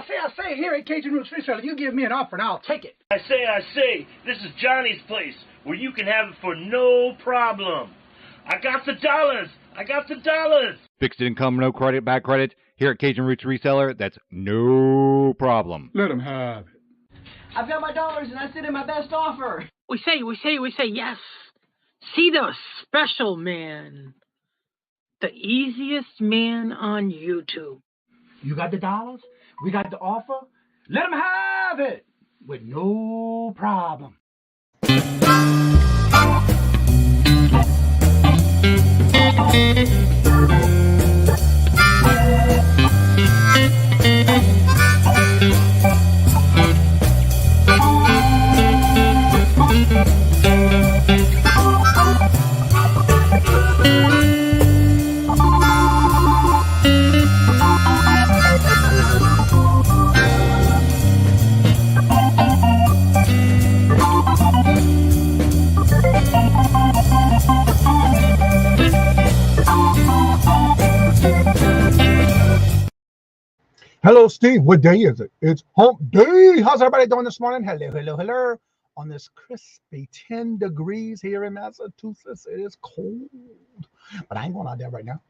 I say, here at Kajun Roots Reseller, you give me an offer and I'll take it. I say, this is Johnny's place, where you can have it for no problem. I got the dollars. Fixed income, no credit, bad credit. Here at Kajun Roots Reseller, that's no problem. Let them have it. I've got my dollars and I sit in my best offer. We say yes. See the special man. The easiest man on YouTube. You got the dollars? We got the offer? Let them have it with no problem. Hello, Steve. What day is it? It's hump day. How's everybody doing this morning? Hello. On this crispy 10 degrees here in Massachusetts. It is cold, but I ain't going out there right now.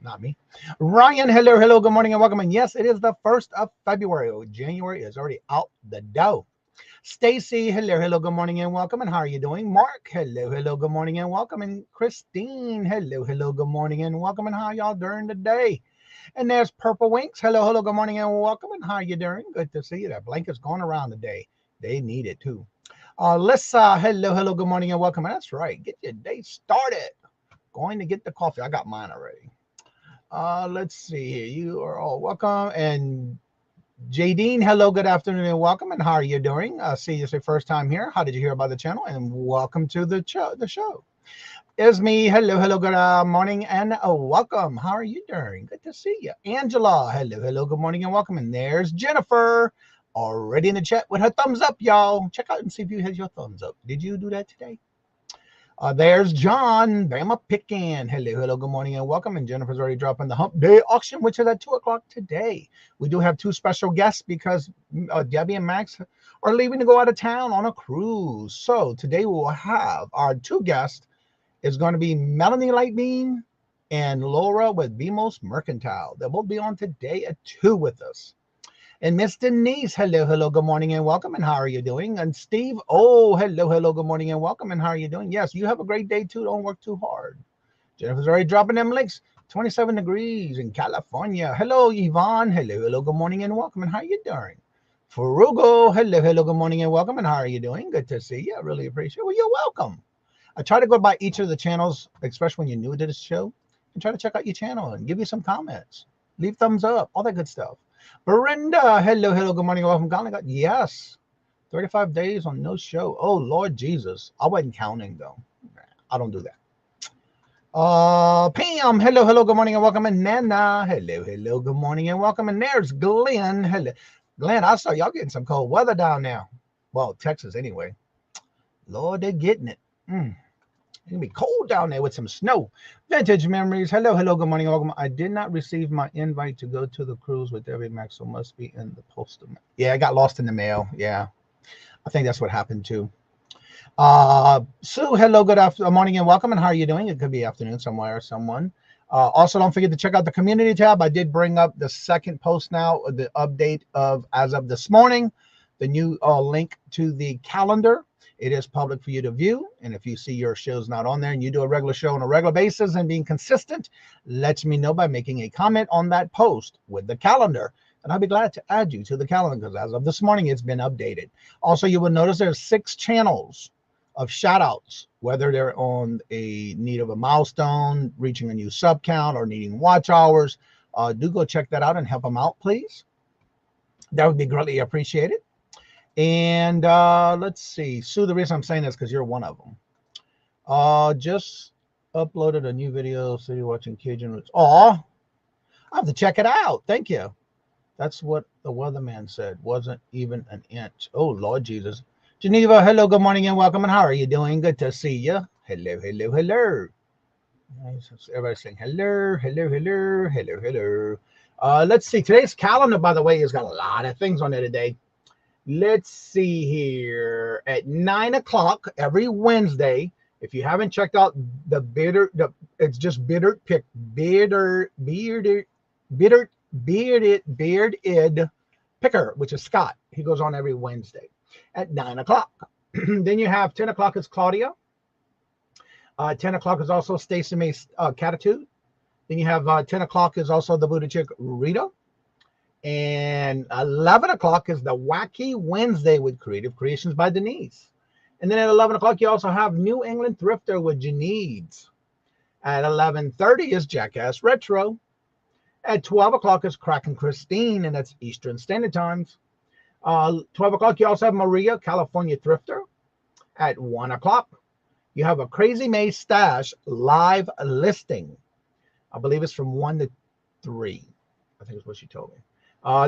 Not me. Ryan, hello. Good morning and welcome. And yes, it is the 1st of February. January is already out the door. Stacy, hello. Good morning and welcome. And how are you doing? Mark, hello. Good morning and welcome. And Christine, hello. Good morning and welcome. And how y'all doing today? And there's Purple Winks. Hello, good morning and welcome. And how you doing? Good to see you. That blanket's going around today. They need it too. Lissa, hello, good morning and welcome. And that's right. Get your day started. Going to get the coffee. I got mine already. Let's see here. You are all welcome. And Jadine, hello, good afternoon and welcome. And how are you doing? See you your first time here. How did you hear about the channel? And welcome to the show. Isme, hello, good morning and welcome. How are you doing? Good to see you. Angela, hello, good morning and welcome. And there's Jennifer, already in the chat with her thumbs up, y'all. Check out and see if you had your thumbs up. Did you do that today? There's John, Bama Pickin. Hello, good morning and welcome. And Jennifer's already dropping the hump day auction, which is at 2 o'clock today. We do have 2 special guests because Debbie and Max are leaving to go out of town on a cruise. So today we will have our 2 guests. It's going to be Melanie Lightbeam and Laura with BMOS Mercantile. They will be on today at 2 with us. And Miss Denise, hello, good morning and welcome. And how are you doing? And Steve, hello, good morning and welcome. And how are you doing? Yes, you have a great day too. Don't work too hard. Jennifer's already dropping them links. 27 degrees in California. Hello, Yvonne. Hello, good morning and welcome. And how are you doing? Frugo, hello, good morning and welcome. And how are you doing? Good to see you. I really appreciate it. Well, you're welcome. I try to go by each of the channels, especially when you're new to this show, and try to check out your channel and give you some comments. Leave thumbs up, all that good stuff. Brenda, hello, good morning, welcome. Yes, 35 days on no show. Oh, Lord Jesus. I wasn't counting, though. I don't do that. Pam, hello, good morning and welcome. And Nana, hello, good morning and welcome. And there's Glenn. Hello. Glenn, I saw y'all getting some cold weather down there. Well, Texas anyway. Lord, they're getting it. It's gonna be cold down there with some snow. Vintage memories. Hello, good morning, welcome. I did not receive my invite to go to the cruise with Debbie Max, so must be in the postal. Yeah, I got lost in the mail. Yeah, I think that's what happened too. Sue, hello, good morning and welcome. And how are you doing? It could be afternoon somewhere or someone. Also, don't forget to check out the community tab. I did bring up the second post now, the update of as of this morning, the new link to the calendar. It is public for you to view. And if you see your show's not on there and you do a regular show on a regular basis and being consistent, let me know by making a comment on that post with the calendar. And I'll be glad to add you to the calendar because as of this morning, it's been updated. Also, you will notice there's 6 channels of shout outs, whether they're on a need of a milestone, reaching a new sub count or needing watch hours. Do go check that out and help them out, please. That would be greatly appreciated. And let's see, Sue, the reason I'm saying this because you're one of them. Just uploaded a new video, so you're watching Kajun Roots. I have to check it out. Thank you. That's what the weatherman said. Wasn't even an inch. Oh, Lord Jesus. Geneva, hello, good morning and welcome. And how are you doing? Good to see you. Hello. Everybody's saying hello. Let's see. Today's calendar, by the way, has got a lot of things on it today. Let's see here. At 9 o'clock every Wednesday, if you haven't checked out it's just bearded picker, which is Scott. He goes on every Wednesday at 9 o'clock. Then you have 10 o'clock is Claudia. 10 o'clock is also Stacey May's Catitude. Then you have 10 o'clock is also the Buddha chick Rita. And 11 o'clock is the Wacky Wednesday with Creative Creations by Denise. And then at 11 o'clock, you also have New England Thrifter with Janides. At 11:30 is Jackass Retro. At 12 o'clock is Kraken Christine, and that's Eastern Standard Times. 12 o'clock, you also have Maria, California Thrifter. At 1 o'clock, you have a Crazy May Stash live listing. I believe it's from 1 to 3. I think is what she told me.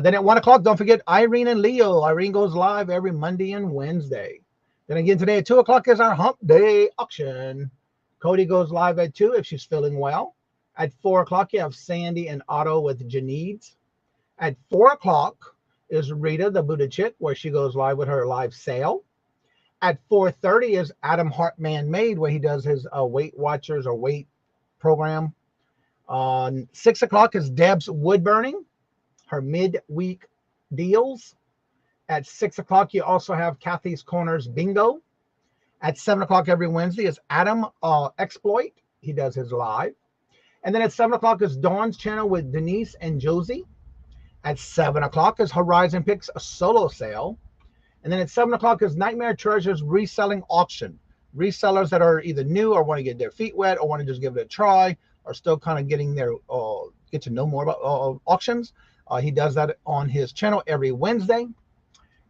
Then at 1 o'clock, don't forget Irene and Leo. Irene goes live every Monday and Wednesday. Then again today at 2 o'clock is our Hump Day auction. Cody goes live at 2 if she's feeling well. At 4 o'clock, you have Sandy and Otto with Janides. At 4 o'clock is Rita, the Buddha chick, where she goes live with her live sale. At 4:30 is Adam Hartman Made, where he does his Weight Watchers or weight program. 6 o'clock is Deb's Wood Burning, her midweek deals. At 6 o'clock, you also have Kathy's Corners Bingo. At 7 o'clock every Wednesday is Adam Exploit. He does his live. And then at 7 o'clock is Dawn's channel with Denise and Josie. At 7 o'clock is Horizon Picks a solo sale. And then at 7 o'clock is Nightmare Treasures Reselling Auction. Resellers that are either new or want to get their feet wet or want to just give it a try, are still kind of getting their, get to know more about auctions. He does that on his channel every Wednesday.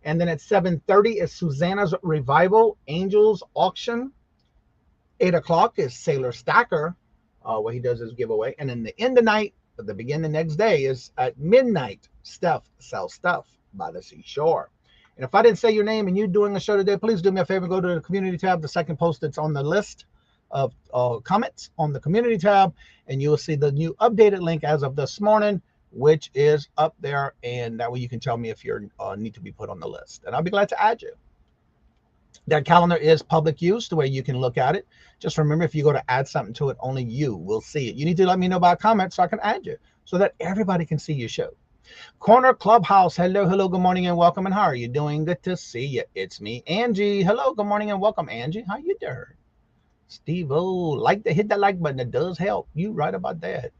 And then at 7:30 is Susanna's Revival Angels Auction. 8 o'clock is Sailor Stacker, where he does his giveaway. And then the end of night, at the beginning the next day, is at midnight, Steph Sells Stuff by the Seashore. And if I didn't say your name and you're doing a show today, please do me a favor, go to the community tab, the second post that's on the list of comments on the community tab, and you'll see the new updated link as of this morning, which is up there, and that way you can tell me if you need to be put on the list, and I'll be glad to add you. That calendar is public use, the way you can look at it. Just remember, if you go to add something to it, only you will see it. You need to let me know by comment so I can add you, so that everybody can see your show. Corner Clubhouse, hello, good morning and welcome, and how are you doing? Good to see you. It's me, Angie. Hello, good morning and welcome, Angie. How you doing? Steve-O, hit that like button. It does help. You right about that.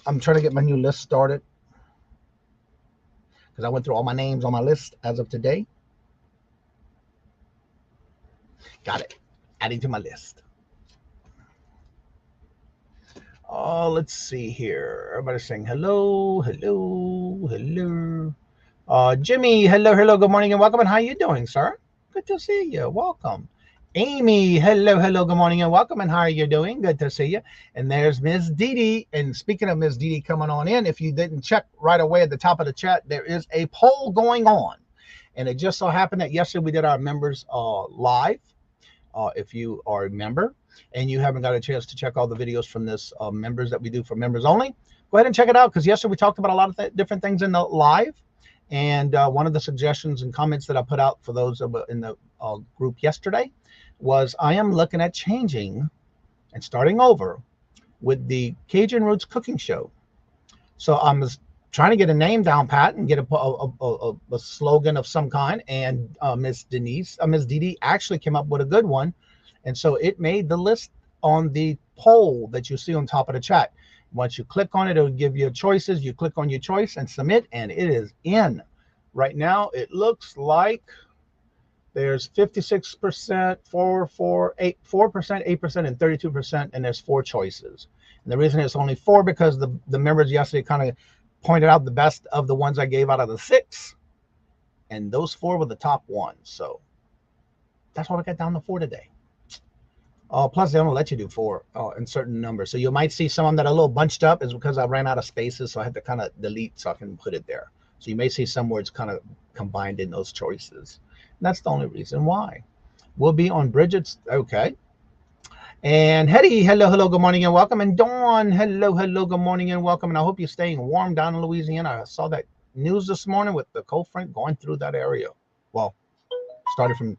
I'm trying to get my new list started because I went through all my names on my list as of today. Got it. Adding to my list. Let's see here. Everybody's saying hello. Jimmy, hello, good morning and welcome. And how you doing, sir? Good to see you. Welcome. Amy, hello, good morning and welcome. And how are you doing? Good to see you. And there's Ms. Dee. And speaking of Ms. Dee coming on in, if you didn't check right away at the top of the chat, there is a poll going on. And it just so happened that yesterday we did our members live. If you are a member and you haven't got a chance to check all the videos from this members that we do for members only, go ahead and check it out, because yesterday we talked about a lot of different things in the live. And one of the suggestions and comments that I put out for those in the group yesterday was I am looking at changing and starting over with the Cajun Roots Cooking Show. So I'm trying to get a name down pat and get a slogan of some kind. And Ms. Dee actually came up with a good one. And so it made the list on the poll that you see on top of the chat. Once you click on it, it'll give you choices. You click on your choice and submit, and it is in. Right now, it looks like there's 56%, 4%, 8%, and 32%, and there's 4 choices. And the reason it's only 4 because the members yesterday kind of pointed out the best of the ones I gave out of the 6, and those 4 were the top ones. So that's why we got down to 4 today. Plus, they don't let you do 4 in certain numbers. So you might see some of them that are a little bunched up is because I ran out of spaces, so I had to kind of delete so I can put it there. So you may see some words kind of combined in those choices. And that's the only reason why. We'll be on Bridget's, okay. And Hetty, hello, good morning and welcome. And Dawn, hello, good morning and welcome. And I hope you're staying warm down in Louisiana. I saw that news this morning with the cold front going through that area. Well, started from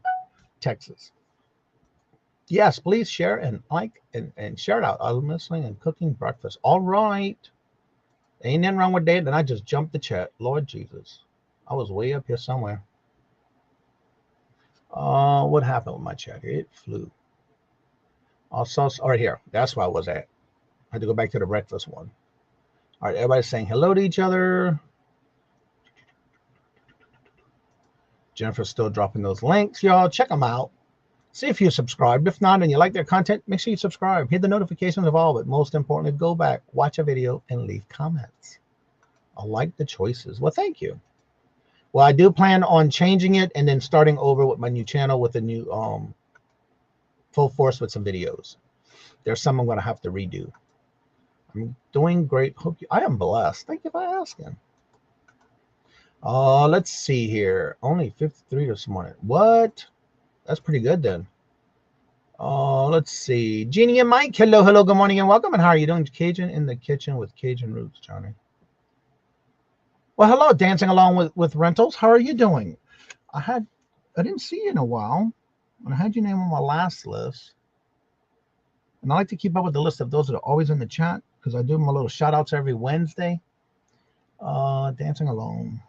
Texas. Yes, please share and like and share it out. I'm listening and cooking breakfast. All right. Ain't nothing wrong with that. Then I just jumped the chat. Lord Jesus. I was way up here somewhere. What happened with my chat? It flew. Also, right here. That's where I was at. I had to go back to the breakfast one. All right, everybody's saying hello to each other. Jennifer's still dropping those links, y'all. Check them out. See if you're subscribed. If not, and you like their content, make sure you subscribe. Hit the notifications of all, but most importantly, go back, watch a video, and leave comments. I like the choices. Well, thank you. Well, I do plan on changing it and then starting over with my new channel with a new full force with some videos. There's some I'm going to have to redo. I'm doing great. I am blessed. Thank you for asking. Let's see here. Only 53 this morning. What? That's pretty good then. Let's see. Jeannie and Mike. Hello, good morning and welcome. And how are you doing? Cajun in the kitchen with Cajun roots, Johnny. Well, hello, dancing along with rentals. How are you doing? I didn't see you in a while. And I had your name on my last list. And I like to keep up with the list of those that are always in the chat because I do my little shout outs every Wednesday. Dancing along.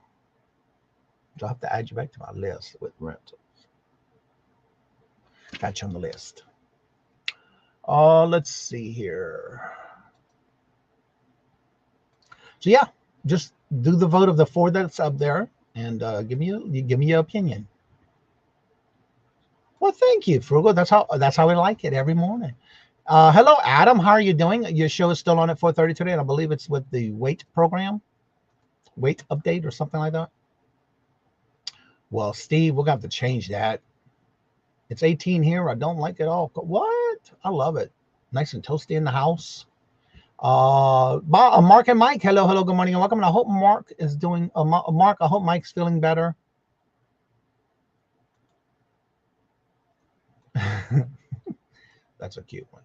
So I'll have to add you back to my list with rentals. Got you on the list. Let's see here. So yeah, just do the vote of the 4 that's up there and give me your opinion. Well, thank you, Frugal. That's how we like it every morning. Hello, Adam. How are you doing? Your show is still on at 4:30 today, and I believe it's with the weight program, weight update or something like that. Well, Steve, we're going to have to change that. It's 18 here. I don't like it all. What? I love it. Nice and toasty in the house. Mark and Mike. Hello, good morning and welcome. And I hope Mark is doing. Mark, I hope Mike's feeling better. That's a cute one.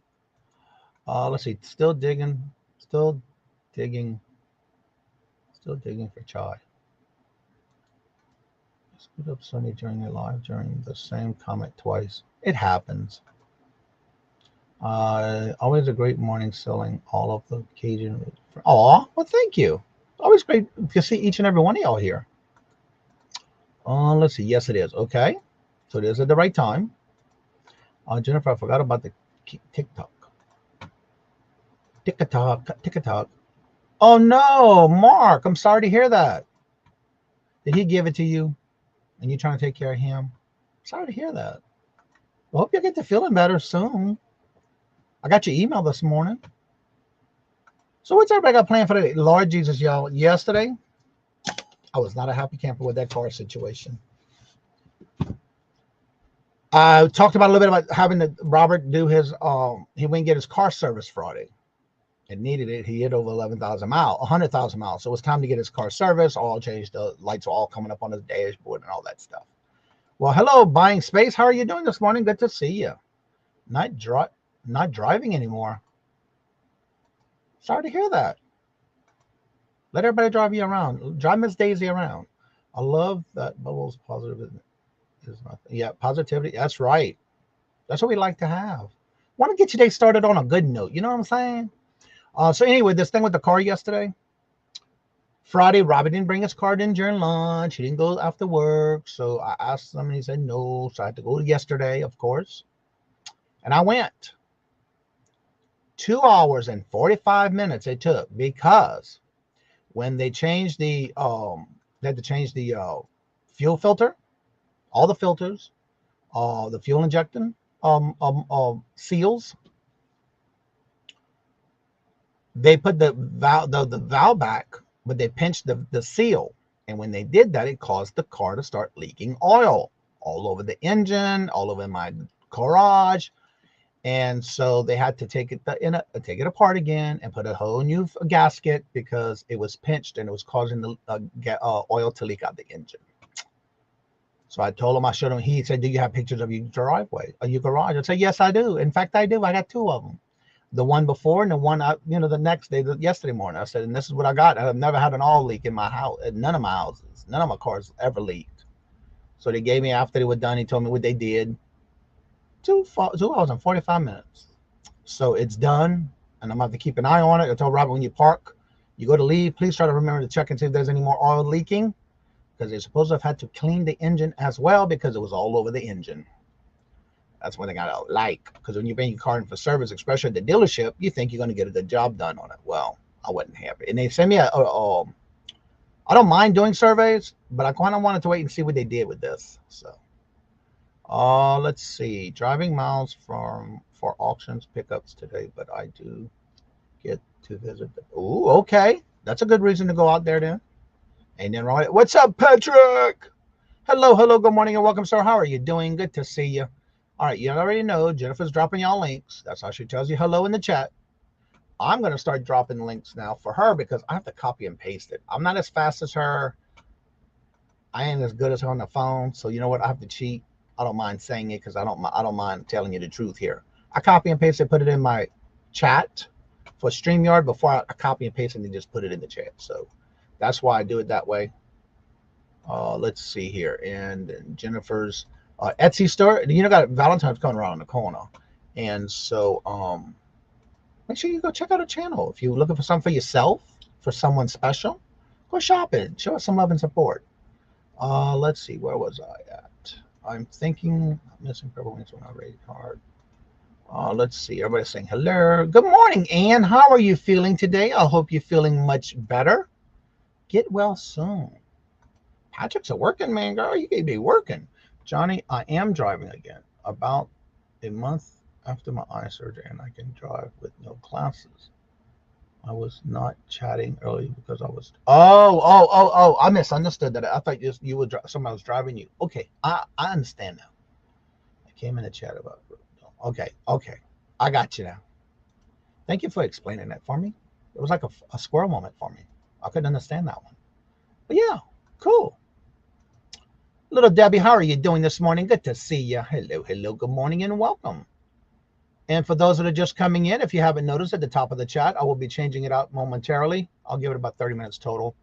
Let's see. Still digging for chai. Screwed up Sunny during the live during the same comment twice. It happens. Always a great morning selling all of the Cajun. Well, thank you. Always great to see each and every one of y'all here. Let's see. Yes, it is. Okay. So it is at the right time. Jennifer, I forgot about the TikTok. TikTok. Oh, no, Mark. I'm sorry to hear that. Did he give it to you? And you're trying to take care of him? Sorry to hear that. Well, hope you get to feeling better soon. I got your email this morning. So what's everybody got planned for today? Lord Jesus, y'all. Yesterday, I was not a happy camper with that car situation. I talked about a little bit about having Robert do his, he went and get his car service Friday. It needed it. He hit over 100,000 miles. So it was time to get his car service. All changed. The lights were all coming up on his dashboard and all that stuff. Well, hello, Buying Space. How are you doing this morning? Good to see you. Not driving anymore. Sorry to hear that. Let everybody drive you around. Drive Miss Daisy around. I love that Bubbles positive is nothing. Yeah, positivity. That's right. That's what we like to have. Want to get your day started on a good note. You know what I'm saying? So anyway, this thing with the car yesterday. Friday, Robert didn't bring his car in during lunch. He didn't go after work. So I asked him and he said no. So I had to go yesterday, of course. And I went. 2 hours and 45 minutes it took because when they changed the they had to change the fuel filter, all the filters, the fuel injecting seals. They put the valve back, but they pinched the seal. And when they did that, it caused the car to start leaking oil all over the engine, all over my garage. And so they had to take it apart again and put a whole new gasket because it was pinched and it was causing the oil to leak out the engine. So I told him, I showed him. He said, "Do you have pictures of your driveway or your garage?" I said, "Yes, I do. In fact, I do. I got 2 of them. The one before and the one, the next day, yesterday morning." I said, "And this is what I got. I've never had an oil leak in my house. None of my houses, none of my cars ever leaked." So they gave me, after they were done, he told me what they did. 2 hours and 45 minutes. So it's done, and I'm going to have to keep an eye on it. I told Robert, when you park, you go to leave, please try to remember to check and see if there's any more oil leaking, because they're supposed to have had to clean the engine as well, because it was all over the engine. That's one thing I don't like, because when you bring your car in for service, especially at the dealership, you think you're going to get a good job done on it. Well, I wasn't happy. And they sent me I don't mind doing surveys, but I kind of wanted to wait and see what they did with this. So, let's see. Driving miles for auctions pickups today, but I do get to visit. Ooh, okay. That's a good reason to go out there then. And then, right. What's up, Patrick? Hello, good morning, and welcome, sir. How are you doing? Good to see you. All right, you already know Jennifer's dropping y'all links. That's how she tells you hello in the chat. I'm going to start dropping links now for her, because I have to copy and paste it. I'm not as fast as her. I ain't as good as her on the phone. So you know what? I have to cheat. I don't mind saying it, because I don't mind telling you the truth here. I copy and paste it, put it in my chat for StreamYard before I copy and paste it and just put it in the chat. So that's why I do it that way. Let's see here. And Jennifer's Etsy store. Got Valentine's coming around the corner. And so make sure you go check out her channel. If you're looking for something for yourself, for someone special, go shopping. Show us some love and support. Let's see. Where was I at? I'm thinking I'm missing purple wings on my rate card. Let's see. Everybody's saying hello. Good morning, Ann. How are you feeling today? I hope you're feeling much better. Get well soon. Patrick's a working man, girl. You can't be working. Johnny, I am driving again. About a month after my eye surgery, and I can drive with no classes. I was not chatting early because I was. Oh! I misunderstood that. I thought you were somebody was driving you. Okay, I understand now. I came in to chat about it. Okay, I got you now. Thank you for explaining that for me. It was like a squirrel moment for me. I couldn't understand that one. But yeah, cool. Little Debbie, how are you doing this morning? Good to see you. Hello, good morning, and welcome. And for those that are just coming in, if you haven't noticed, at the top of the chat, I will be changing it out momentarily. I'll give it about 30 minutes total.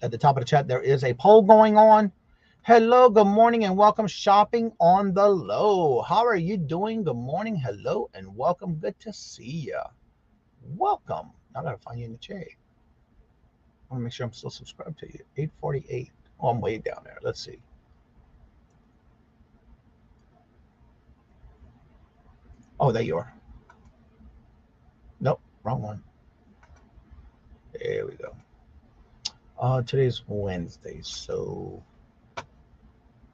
At the top of the chat, there is a poll going on. Hello, good morning, and welcome. Shopping on the low. How are you doing? Good morning, hello, and welcome. Good to see you. Welcome. I gotta find you in the chat. I want to make sure I'm still subscribed to you. 848. Oh, I'm way down there. Let's see. Oh, there you are. Nope, wrong one. There we go. Today's Wednesday, so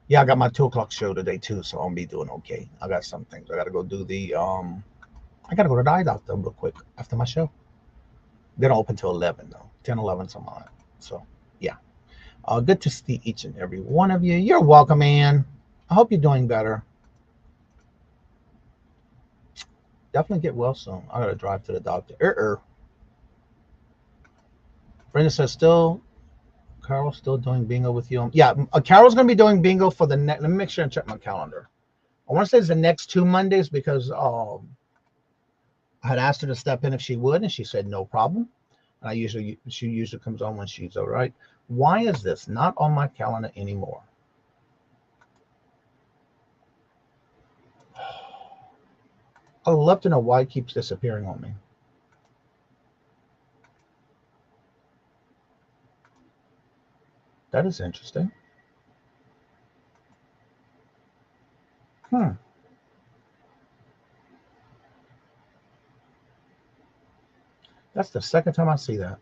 yeah, I got my 2 o'clock show today too, so I'll be doing okay. I got some things. I gotta go do the I gotta go to the eye doctor real quick after my show. They don't open till 11 though, 10, 11, something like that. So yeah, good to see each and every one of you. You're welcome, Ann. I hope you're doing better. Definitely get well soon. I gotta drive to the doctor. Brenda says Carol's still doing bingo with you. Yeah, Carol's gonna be doing bingo for the next. Let me make sure and check my calendar. I want to say it's the next 2 Mondays, because I had asked her to step in if she would, and she said no problem. And she usually comes on when she's all right. Why is this not on my calendar anymore? I'd love to know why it keeps disappearing on me. That is interesting. That's the second time I see that.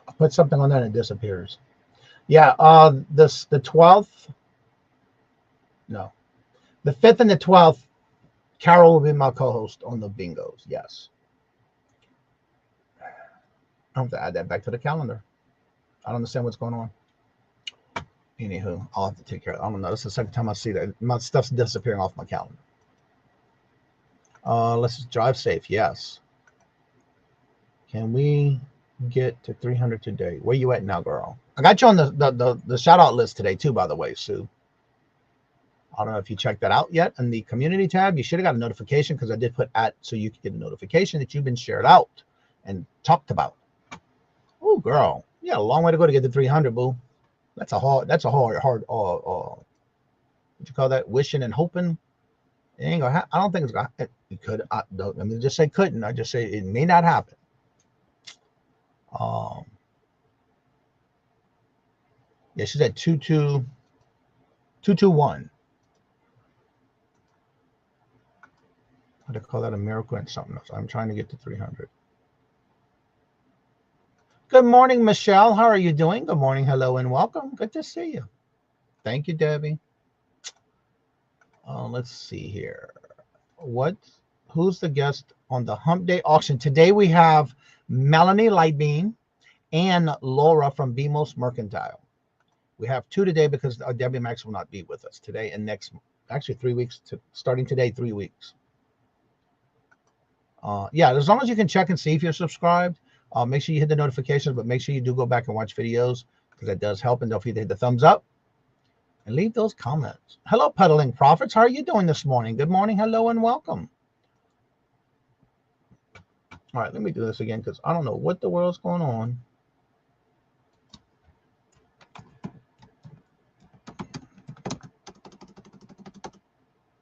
I put something on that and it disappears. Yeah, the 12th. No. The 5th and the 12th, Carol will be my co-host on the bingos. Yes. I have to add that back to the calendar. I don't understand what's going on. Anywho, I'll have to take care of it. I don't know. This is the second time I see that. My stuff's disappearing off my calendar. Let's drive safe. Yes. Can we get to 300 today. Where you at now, girl? I got you on the shout out list today too, by the way, Sue. I don't know if you checked that out yet in the community tab. You should have got a notification because I did put at so you could get a notification that you've been shared out and talked about. Oh, girl, yeah, a long way to go to get to 300, boo. That's a hard what you call that? Wishing and hoping. It ain't gonna I don't think it's gonna. It could. Let me just say couldn't. I just say it may not happen. Yeah, she's at 221. How to call that a miracle and something else. I'm trying to get to 300. Good morning, Michelle. How are you doing? Good morning, hello, and welcome. Good to see you. Thank you, Debbie. Let's see here. Who's the guest on the Hump Day auction? Today we have Melanie Lightbeam and Laura from BMOS Mercantile. We have two today because Debbie Max will not be with us today and next, actually 3 weeks, starting today, 3 weeks. Yeah, as long as you can check and see if you're subscribed, make sure you hit the notifications, but make sure you do go back and watch videos because that does help. And don't forget to hit the thumbs up and leave those comments. Hello, Peddling Profits. How are you doing this morning? Good morning, hello, and welcome. All right, let me do this again because I don't know what the world's going on.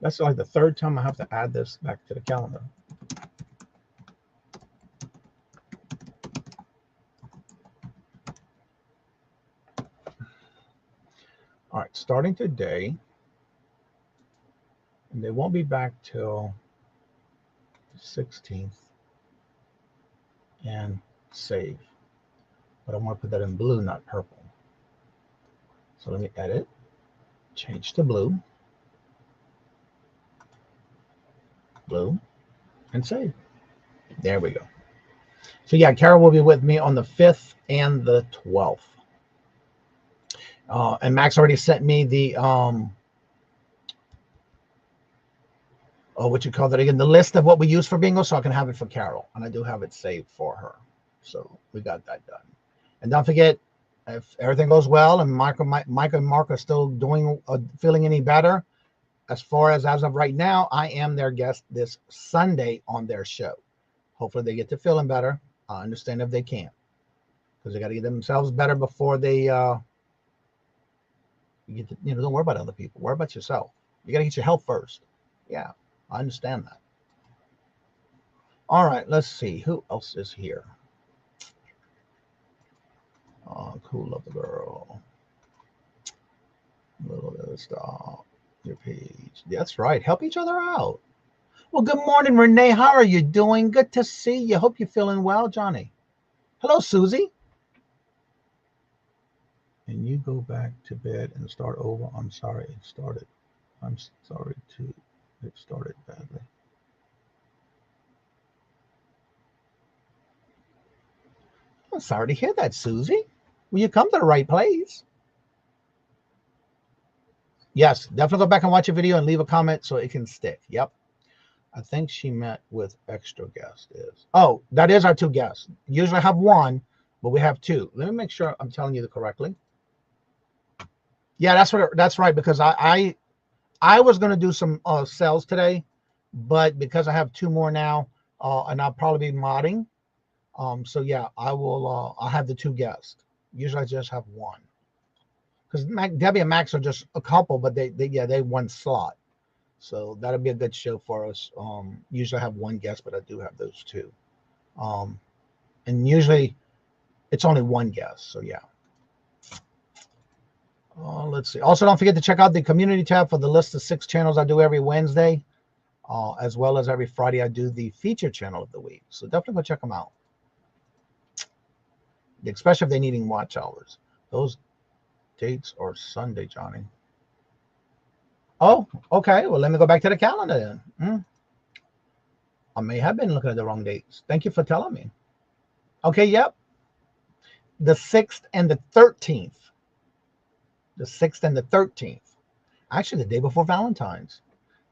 That's like the third time I have to add this back to the calendar. All right, starting today, and they won't be back till the 16th, and save. But I want to put that in blue, not purple. So let me edit, change to blue, and save. There we go. So yeah, Carol will be with me on the 5th and the 12th. And Max already sent me the what you call that again, the list of what we use for bingo, so I can have it for Carol, and I do have it saved for her. So we got that done. And don't forget, if everything goes well and Mike and Mark are still doing feeling any better, as of right now, I am their guest this Sunday on their show. Hopefully they get to feeling better. I understand if they can't, because they got to get themselves better before they get to, don't worry about other people. Worry about yourself. You got to get your health first. Yeah, I understand that. All right, let's see. Who else is here? Oh, cool, love the girl. Little bit of stuff. Your page. That's right. Help each other out. Well, good morning, Renee. How are you doing? Good to see you. Hope you're feeling well, Johnny. Hello, Susie. And you go back to bed and start over. I'm sorry it started. I'm sorry to it started badly. I'm sorry to hear that, Susie. Well, you come to the right place. Yes, definitely go back and watch a video and leave a comment so it can stick. Yep. I think she met with extra guest is. Oh, that is our two guests. Usually I have one, but we have two. Let me make sure I'm telling you correctly. Yeah, that's right, because I was going to do some sales today, but because I have two more now, and I'll probably be modding. So yeah, I will. I'll have the two guests. Usually I just have one, because Debbie and Max are just a couple, but they one slot. So that'll be a good show for us. Usually I have one guest, but I do have those two. And usually it's only one guest. So yeah. Let's see. Also, don't forget to check out the community tab for the list of 6 channels I do every Wednesday, as well as every Friday I do the feature channel of the week. So definitely go check them out, especially if they're needing watch hours. Those dates are Sunday, Johnny. Oh, okay. Well, let me go back to the calendar then. I may have been looking at the wrong dates. Thank you for telling me. Okay, yep. The 6th and the 13th. The 6th and the 13th. Actually, the day before Valentine's.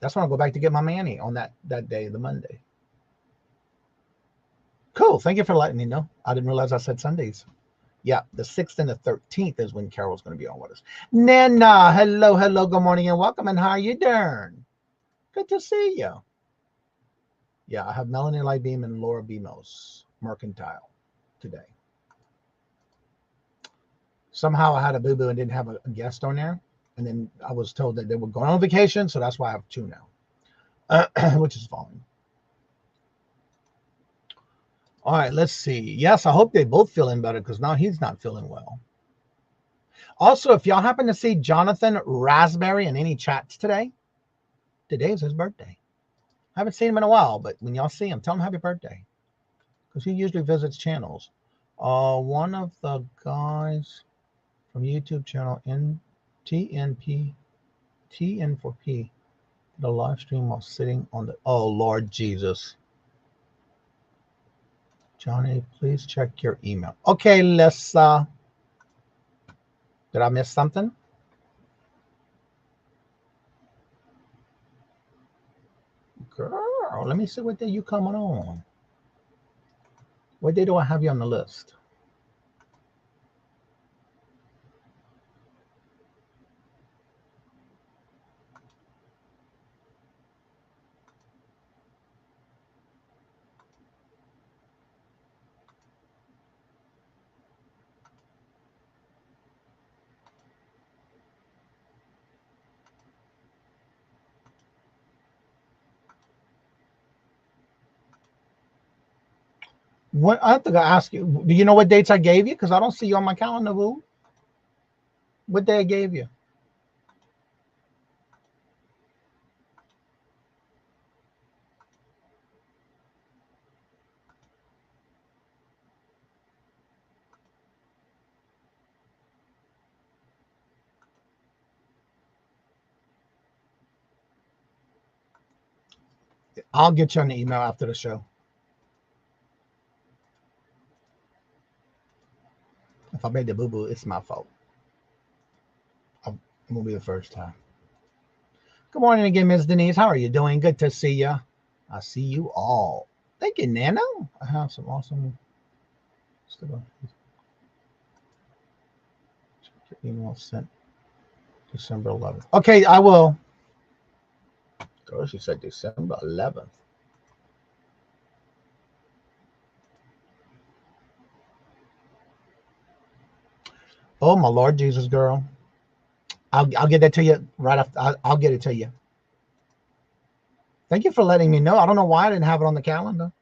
That's when I go back to get my Manny on that day, the Monday. Cool. Thank you for letting me know. I didn't realize I said Sundays. Yeah, the 6th and the 13th is when Carol's going to be on with us. Nana, hello, hello, good morning and welcome. And how you doing? Good to see you. Yeah, I have Melanie Lightbeam and Laura Bemos, Mercantile, today. Somehow I had a boo-boo and didn't have a guest on there. And then I was told that they were going on vacation, so that's why I have 2 now, which is fine. All right, let's see. Yes, I hope they both feeling better because now he's not feeling well. Also, if y'all happen to see Jonathan Raspberry in any chats today, today is his birthday. I haven't seen him in a while, but when y'all see him, tell him happy birthday because he usually visits channels. One of the guys from YouTube channel TN for P, the live stream while sitting on the, oh Lord Jesus. Johnny, please check your email. Okay, let's, did I miss something? Girl, let me see what day you coming on. What day do I have you on the list? What I have to ask you, do you know what dates I gave you? Because I don't see you on my calendar, boo. What day I gave you? I'll get you on the email after the show. If I made the boo-boo, it's my fault. It won't be the first time. Good morning again, Ms. Denise. How are you doing? Good to see you. I see you all. Thank you, Nano. I have some awesome stuff. Check your email sent December 11th. Okay, I will. Girl, she said December 11th. Oh, my Lord Jesus, girl. I'll get that to you right after. I'll get it to you. Thank you for letting me know. I don't know why I didn't have it on the calendar.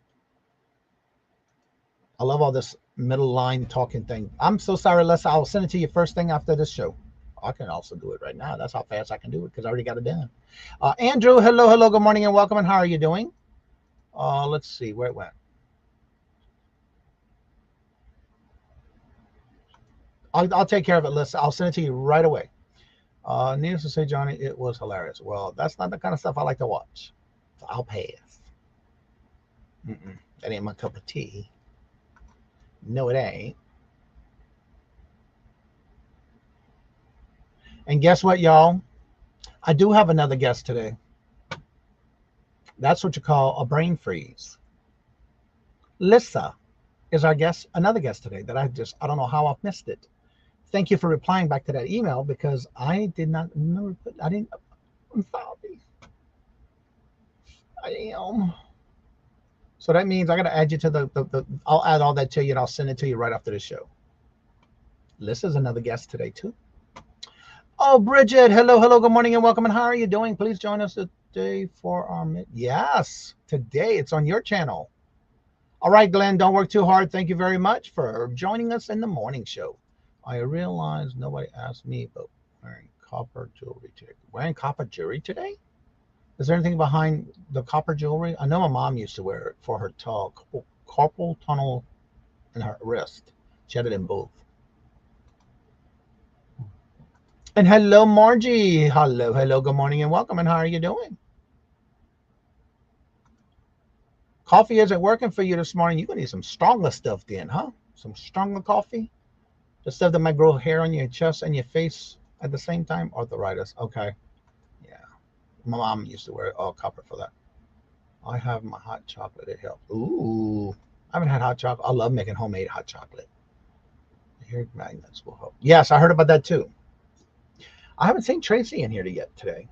I love all this middle line talking thing. I'm so sorry, Les. I'll send it to you first thing after this show. I can also do it right now. That's how fast I can do it because I already got it done. Andrew, hello, hello, good morning and welcome. And how are you doing? Let's see where it went. I'll take care of it, Les. I'll send it to you right away. Needless to say, Johnny, it was hilarious. Well, that's not the kind of stuff I like to watch. So I'll pass. That ain't my cup of tea. No, it ain't. And guess what, y'all? I do have another guest today. That's what you call a brain freeze. Lissa is our guest, another guest today that I don't know how I've missed it. Thank you for replying back to that email because I did not remember. I'm sorry. I am. So that means I got to add you to I'll add all that to you and I'll send it to you right after the show. Lissa's another guest today too. Oh, Bridget, hello, hello, good morning and welcome. And how are you doing? Please join us today for our yes, today it's on your channel. All right, Glenn, don't work too hard. Thank you very much for joining us in the morning show. I realize nobody asked me about wearing copper jewelry today. Wearing copper jewelry today? Is there anything behind the copper jewelry? I know my mom used to wear it for her tall carpal tunnel in her wrist. She had it in both. And hello, Margie. Hello, hello, good morning and welcome. And how are you doing? Coffee isn't working for you this morning. You're going to need some stronger stuff then, huh? Some stronger coffee? The stuff that might grow hair on your chest and your face at the same time? Arthritis. Okay. Yeah. My mom used to wear copper for that. I have my hot chocolate. It helps. Ooh. I haven't had hot chocolate. I love making homemade hot chocolate. Here, magnets will help. Yes, I heard about that too. I haven't seen Tracy in here yet today.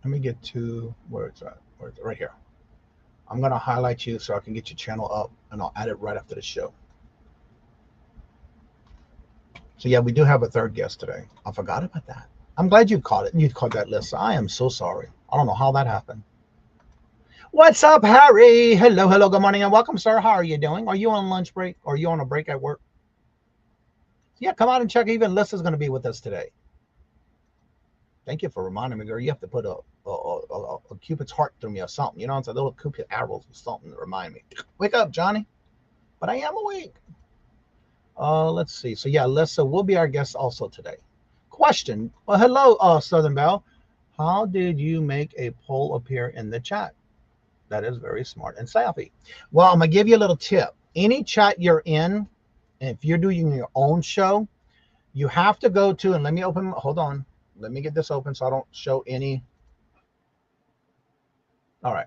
Let me get to where it's at. Where it's right here. I'm gonna highlight you so I can get your channel up, and I'll add it right after the show. So yeah, we do have a third guest today. I forgot about that. I'm glad you caught it. You caught that list. I am so sorry. I don't know how that happened. What's up, Harry? Hello, hello, good morning, and welcome, sir. How are you doing? Are you on lunch break? Or are you on a break at work? Yeah, come out and check. Even Lissa's going to be with us today. Thank you for reminding me, girl. You have to put a Cupid's heart through me or something. You know, it's a little Cupid arrows or something to remind me. Wake up, Johnny. But I am awake. Let's see. So yeah, Lissa will be our guest also today. Question. Well, hello, Southern Belle. How did you make a poll appear in the chat? That is very smart and savvy. Well, I'm going to give you a little tip. Any chat you're in, and if you're doing your own show, you have to go to, and let me open, hold on. Let me get this open so I don't show any. All right.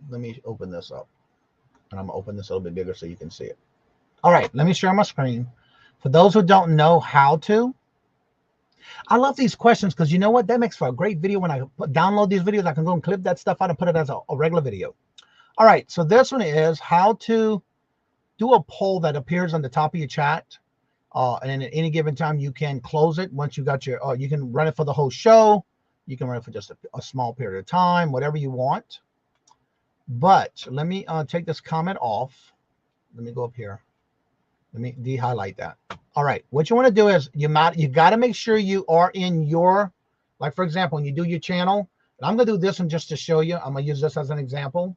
Let me open this up. And I'm going to open this a little bit bigger so you can see it. All right. Let me share my screen. For those who don't know how to, I love these questions because you know what? That makes for a great video. When I download these videos, I can go and clip that stuff out and put it as a regular video. All right. So this one is how to do a poll that appears on the top of your chat. And at any given time, you can close it once you got your, you can run it for the whole show. You can run it for just a small period of time, whatever you want. But let me take this comment off. Let me go up here. Let me de-highlight that. All right. What you want to do is you got to make sure you are in your, like, for example, when you do your channel, and I'm going to do this one just to show you. I'm going to use this as an example.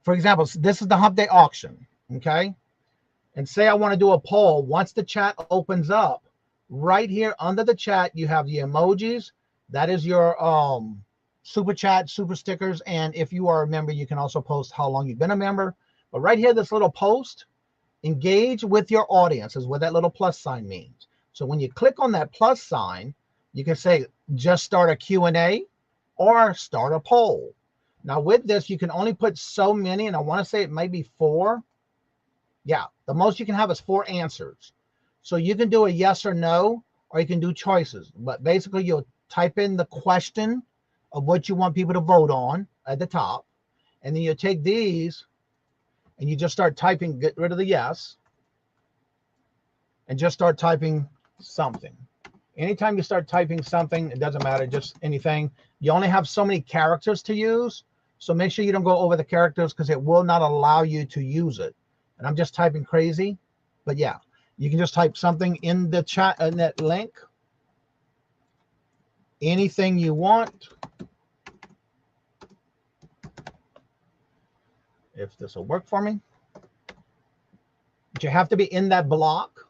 For example, this is the Hump Day auction. Okay. And say I want to do a poll. Once the chat opens up, right here under the chat, you have the emojis. That is your super chat, super stickers. And if you are a member, you can also post how long you've been a member. But right here, this little post, engage with your audience is what that little plus sign means. So when you click on that plus sign, you can say, just start a Q&A or start a poll. Now with this, you can only put so many, and I want to say it might be 4. Yeah, the most you can have is 4 answers. So you can do a yes or no, or you can do choices. But basically, you'll type in the question of what you want people to vote on at the top. And then you take these and you just start typing, get rid of the yes, and just start typing something. Anytime you start typing something, it doesn't matter, just anything. You only have so many characters to use. So make sure you don't go over the characters because it will not allow you to use it. And I'm just typing crazy, but yeah, you can just type something in the chat, in that link, anything you want. If this will work for me, but you have to be in that block.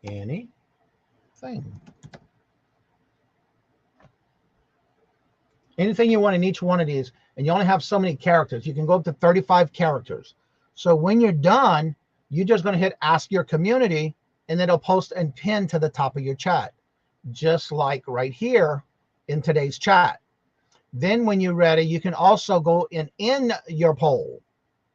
Anything. Anything you want in each one of these, and you only have so many characters. You can go up to 35 characters. So when you're done, you're just going to hit ask your community, and it'll post and pin to the top of your chat, just like right here in today's chat. Then when you're ready, you can also go in your poll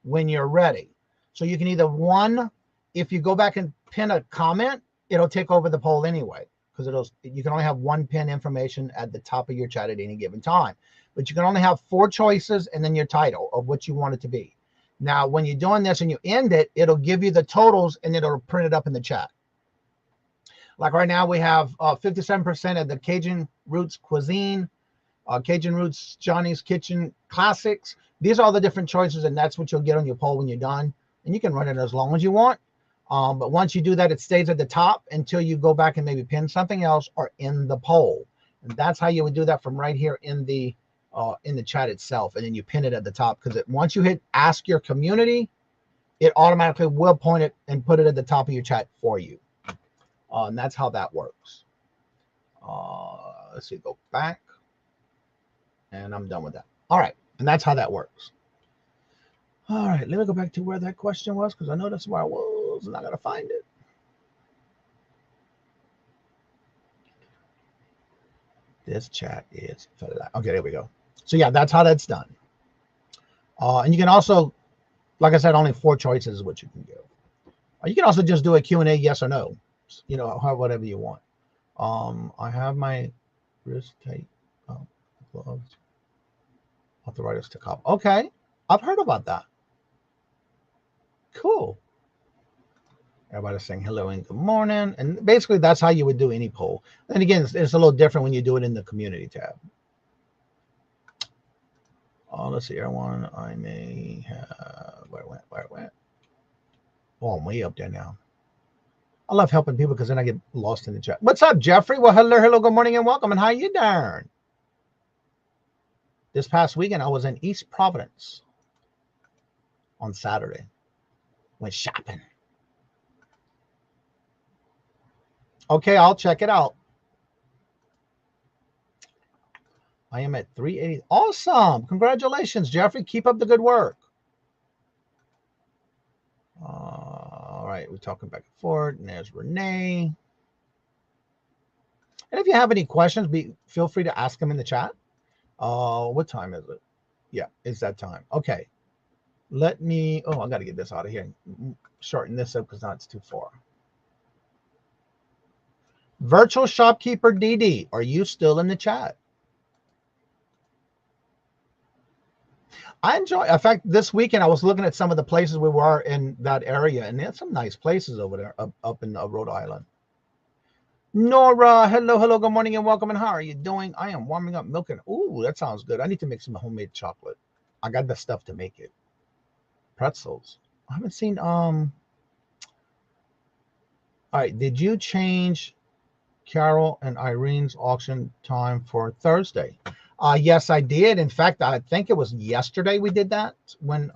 when you're ready. So you can either if you go back and pin a comment, it'll take over the poll anyway. Because you can only have 1 pin information at the top of your chat at any given time. But you can only have 4 choices and then your title of what you want it to be. Now, when you're doing this and you end it, it'll give you the totals and it'll print it up in the chat. Like right now, we have 57% of the Cajun Roots Cuisine, Cajun Roots Johnny's Kitchen Classics. These are all the different choices, and that's what you'll get on your poll when you're done. And you can run it as long as you want. But once you do that, it stays at the top until you go back and maybe pin something else or in the poll. And that's how you would do that from right here in the chat itself. And then you pin it at the top, because once you hit ask your community, it automatically will point it and put it at the top of your chat for you. And that's how that works. Let's see, go back. And I'm done with that. All right. And that's how that works. All right. Let me go back to where that question was, because I know that's where I was and I got to find it. This chat is okay. There we go. So yeah, that's how that's done. And you can also, like I said, only 4 choices is what you can give. You can also just do a Q&A, yes or no. You know, whatever you want. I have my wrist tape, gloves, arthritis to cop. Okay, I've heard about that. Cool. Everybody's saying hello and good morning. And basically, that's how you would do any poll. And again, it's a little different when you do it in the community tab. Let's see, everyone. I may have. Where it went? Oh, I'm way up there now. I love helping people because then I get lost in the chat. What's up, Jeffrey? Well, hello, good morning and welcome. And how you doing? This past weekend, I was in East Providence on Saturday. Went shopping. Okay, I'll check it out. I am at 380. Awesome. Congratulations, Jeffrey. Keep up the good work. All right, we're talking back and forth. And there's Renee. And if you have any questions, feel free to ask them in the chat. What time is it? Yeah, it's that time. Okay. Let me, I got to get this out of here. Shorten this up because now it's too far. Virtual Shopkeeper DD, are you still in the chat? In fact, this weekend I was looking at some of the places we were in that area, and there's some nice places over there up in Rhode Island. Nora, hello, good morning and welcome. And how are you doing? I am warming up milk and ooh, that sounds good. I need to make some homemade chocolate. I got the stuff to make it. Pretzels. I haven't seen all right, did you change Carol and Irene's auction time for Thursday? Yes, I did. In fact, I think it was yesterday we did that when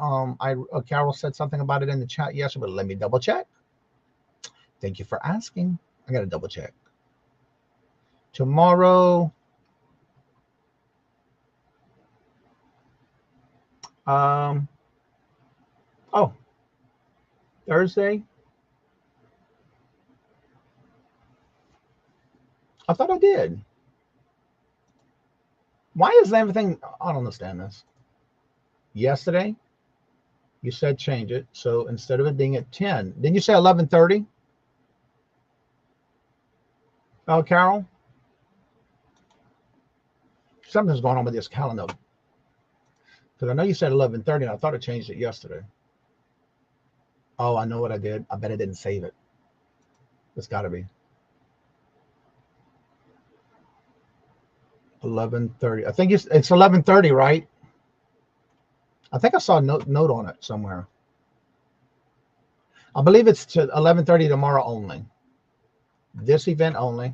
Carol said something about it in the chat yesterday, but let me double check. Thank you for asking. I got to double check. Tomorrow, Thursday. I thought I did. Why is everything? I don't understand this. Yesterday, you said change it. So instead of it being at 10, didn't you say 11:30? Oh, Carol? Something's going on with this calendar. Because I know you said 11:30, and I thought I changed it yesterday. Oh, I know what I did. I bet I didn't save it. It's got to be 11:30. I think it's 11:30, right? I think I saw a note on it somewhere. I believe it's to 11:30 tomorrow only. This event only.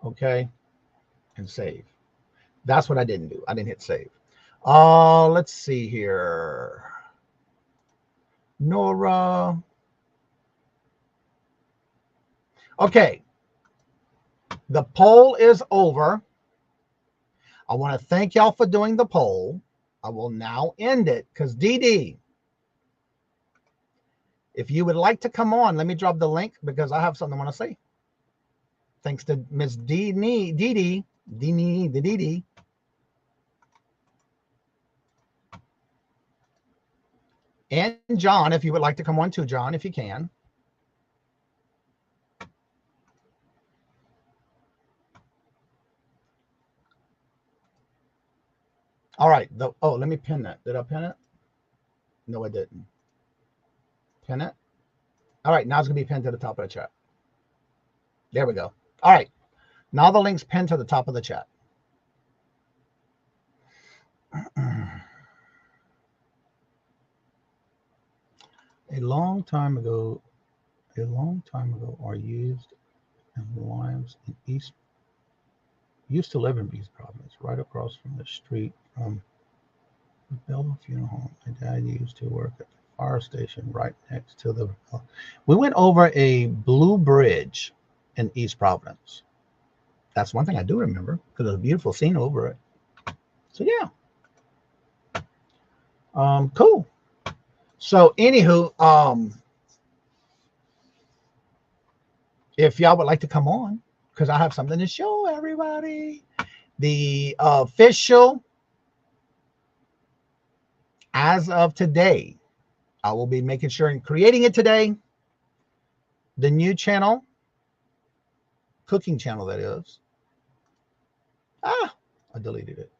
Okay. And save. That's what I didn't do. I didn't hit save. Let's see here. Nora. Okay. The poll is over. I want to thank y'all for doing the poll. I will now end it because DD, if you would like to come on, let me drop the link because I have something I want to say. Thanks to Miss Dee, and John, if you would like to come on too, John, if you can. All right. Let me pin that. Did I pin it? No, I didn't. Pin it. All right. Now it's going to be pinned to the top of the chat. There we go. All right. Now the link's pinned to the top of the chat. A long time ago, are used in lives in East. Used to live in East Providence, right across from the street from the Bellevue Funeral Home. My dad used to work at Our station right next to the. We went over a blue bridge in East Providence. That's one thing I do remember because there's a beautiful scene over it. So yeah. Cool. So anywho, if y'all would like to come on, because I have something to show everybody. The official, as of today, I will be making sure and creating it today. The new channel, cooking channel that is. I deleted it.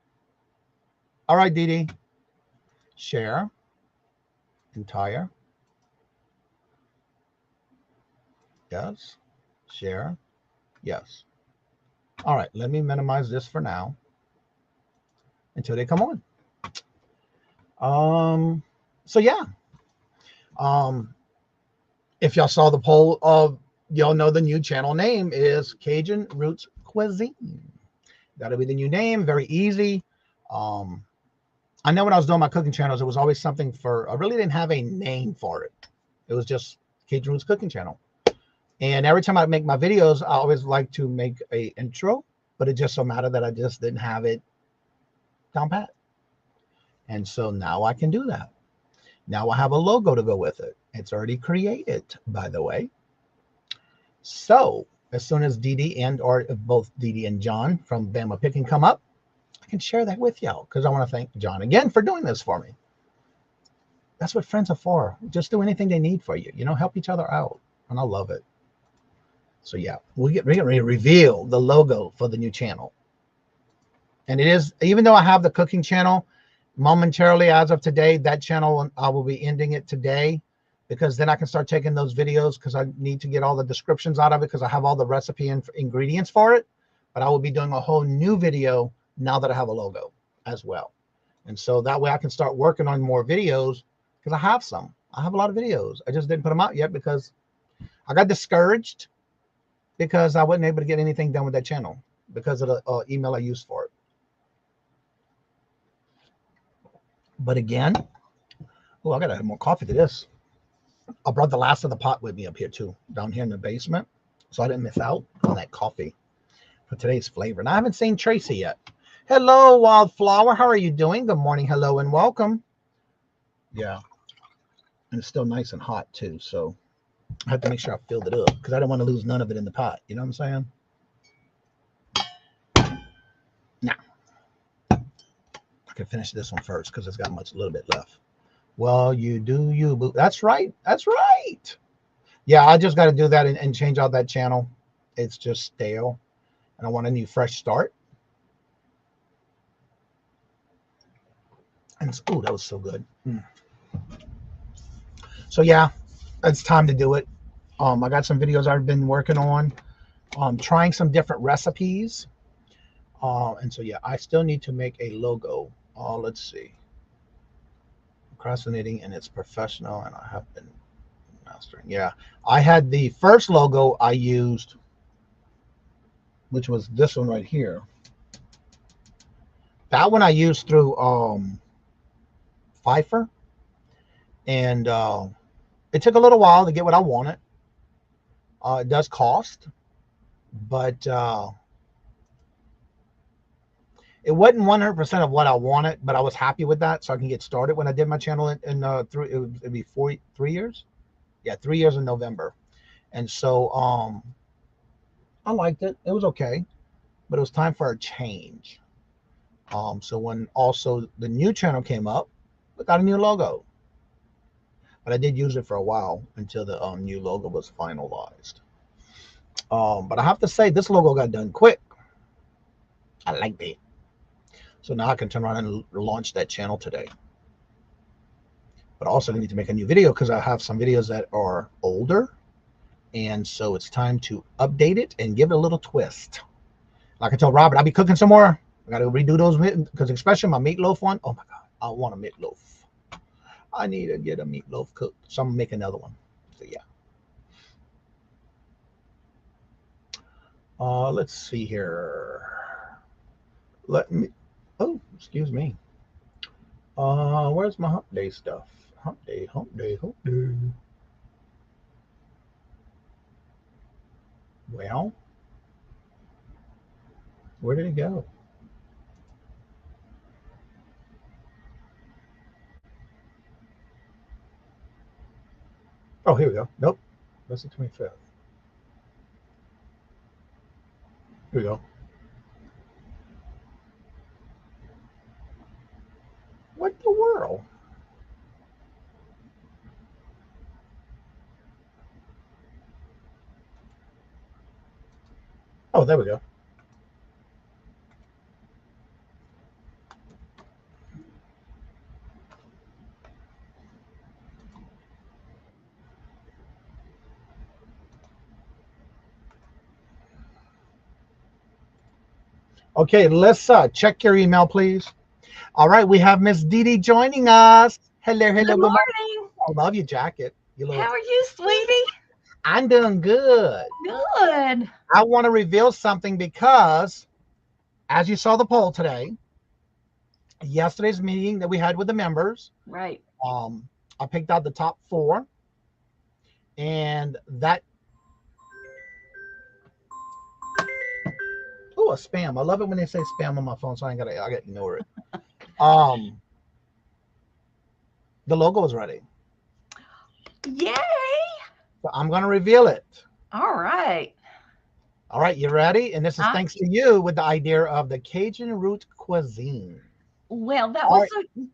All right, Dee Dee. Share. Entire. Yes. Share. Yes. All right, let me minimize this for now until they come on. So yeah. If y'all saw the poll of, y'all know the new channel name is Cajun Roots Cuisine. That'll be the new name. Very easy. I know when I was doing my cooking channels, it was always something I really didn't have a name for it. It was just Cajun Roots Cooking Channel. And every time I make my videos, I always like to make a intro, but it just so mattered that I just didn't have it down pat. And so now I can do that. Now I have a logo to go with it. It's already created, by the way. So as soon as Dee Dee or if both Dee Dee and John from Bama Picking come up, I can share that with y'all because I want to thank John again for doing this for me. That's what friends are for. Just do anything they need for you. You know, help each other out. And I love it. So yeah, we're going to reveal the logo for the new channel. And it is, even though I have the cooking channel, momentarily as of today, that channel, I will be ending it today because then I can start taking those videos because I need to get all the descriptions out of it because I have all the recipe and ingredients for it. But I will be doing a whole new video now that I have a logo as well. And so that way I can start working on more videos because I have some. I have a lot of videos. I just didn't put them out yet because I got discouraged because I wasn't able to get anything done with that channel because of the email I used for it. But again, oh, I got to add more coffee to this. I brought the last of the pot with me up here too, down here in the basement. So I didn't miss out on that coffee for today's flavor. And I haven't seen Tracy yet. Hello, Wildflower. How are you doing? Good morning. Hello and welcome. Yeah. And it's still nice and hot too. So I have to make sure I filled it up because I don't want to lose none of it in the pot. You know what I'm saying? Now, I can finish this one first because it's got a little bit left. Well, you do you, boo. That's right. That's right. Yeah, I just got to do that and change out that channel. It's just stale. And I want a new fresh start. And oh, that was so good. So yeah, it's time to do it. I got some videos I've been working on, trying some different recipes. And so yeah, I still need to make a logo. Let's see. Procrastinating and it's professional, and I have been mastering. Yeah, I had the first logo I used, which was this one right here. That one I used through Pfeiffer, and it took a little while to get what I wanted. It does cost, but it wasn't 100% of what I wanted, but I was happy with that, so I can get started. When I did my channel in it'd be 3 years. Yeah, 3 years in November. And so I liked it. It was okay, but it was time for a change. So when also the new channel came up, I got a new logo. But I did use it for a while until the new logo was finalized. But I have to say, this logo got done quick. I liked it. So now I can turn around and launch that channel today. But also I need to make a new video because I have some videos that are older. And so it's time to update it and give it a little twist. Like I told Robert, I'll be cooking some more. I got to redo those because especially my meatloaf one. Oh my God, I want a meatloaf. I need to get a meatloaf cooked. So I'm going to make another one. So yeah. Let's see here. Let me, oh, excuse me. Where's my hump day stuff? Hump day, hump day, hump day. Well, where did it go? Oh, here we go. Nope. That's the 25th. Here we go. What the world? Oh, there we go. Okay, let's check your email, please. All right, we have Miss Dee Dee joining us. Hello, hello, Good good morning. morning. I love your jacket. How are you, sweetie? I'm doing good. Good. I want to reveal something because, as you saw the poll today, yesterday's meeting that we had with the members, Right. I picked out the top 4, and that. Oh, a spam. I love it when they say spam on my phone, so I gotta ignore it. The logo is ready. Yay. So I'm gonna reveal it. All right. All right, you ready? And this is thanks to you with the idea of the Cajun root cuisine. Well, that All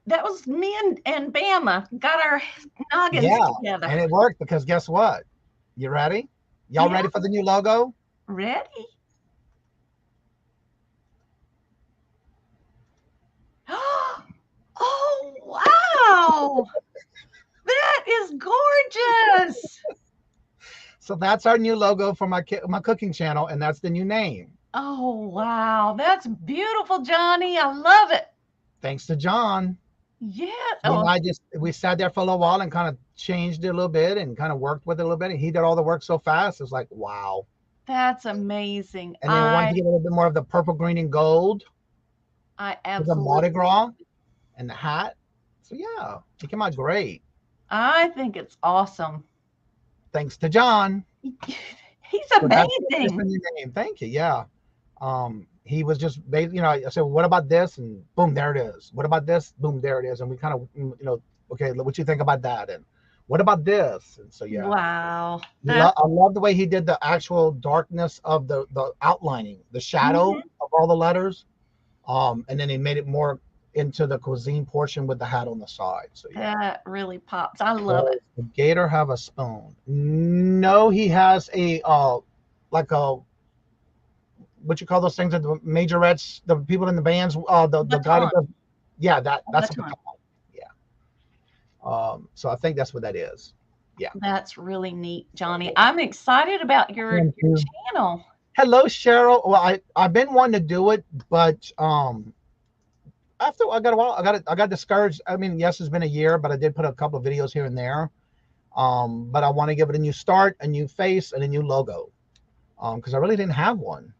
was me and Bama got our noggins together. And it worked because guess what? You ready? Y'all ready for the new logo? Ready. Oh, wow. That is gorgeous. So that's our new logo for my cooking channel, and that's the new name. Oh, wow. That's beautiful, Johnny. I love it. Thanks to John. Yeah. We sat there for a little while and kind of changed it a little bit and kind of worked with it a little bit. And he did all the work so fast. It's like, wow. That's amazing. And then I wanted to get a little bit more of the purple, green, and gold. I absolutely. The Mardi Gras and the hat. So yeah, it came out great. I think it's awesome. Thanks to John. He's amazing. Name. Thank you. Yeah. He was just, I said, what about this? And boom, there it is. What about this? Boom, there it is. And we kind of, okay, what you think about that? And what about this? And so, yeah. Wow. I love the way he did the actual darkness of the outlining, the shadow of all the letters. And then he made it more into the cuisine portion with the hat on the side. So yeah. That really pops. I love it. The Gator have a spoon? No, he has a like a, what you call those things that the majorettes, the people in the bands, the guy that does, yeah, that's a baton. Yeah. So I think that's what that is. Yeah. That's really neat, Johnny. I'm excited about your channel. Hello, Cheryl. Well, I've been wanting to do it, but after I got a while, I got discouraged. I mean, yes, it's been a year, but I did put a couple of videos here and there. But I want to give it a new start, a new face, and a new logo. Because I really didn't have one.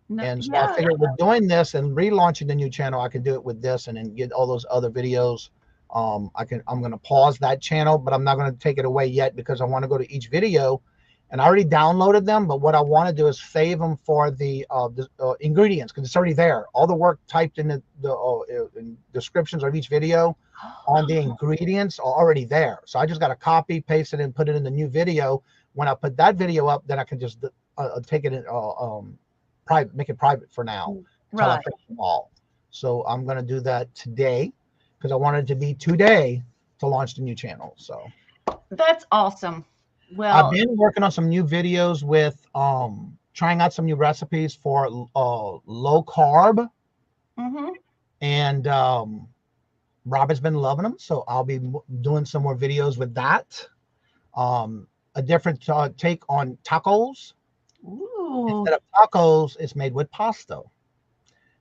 No, and so I figured with doing this and relaunching the new channel, I can do it with this and then get all those other videos. I'm going to pause that channel, but I'm not going to take it away yet because I want to go to each video. And I already downloaded them, but what I want to do is save them for the ingredients because it's already there. All the work typed in the descriptions of each video on the ingredients are already there. So I just got to copy, paste it, and put it in the new video. When I put that video up, then I can just take it in private, make it private for now. Until I finish them all. So I'm going to do that today because I wanted it to be today to launch the new channel. So that's awesome. Well, I've been working on some new videos with trying out some new recipes for low carb. And Robert's been loving them, so I'll be doing some more videos with that. A different take on tacos. Ooh. Instead of tacos, it's made with pasta.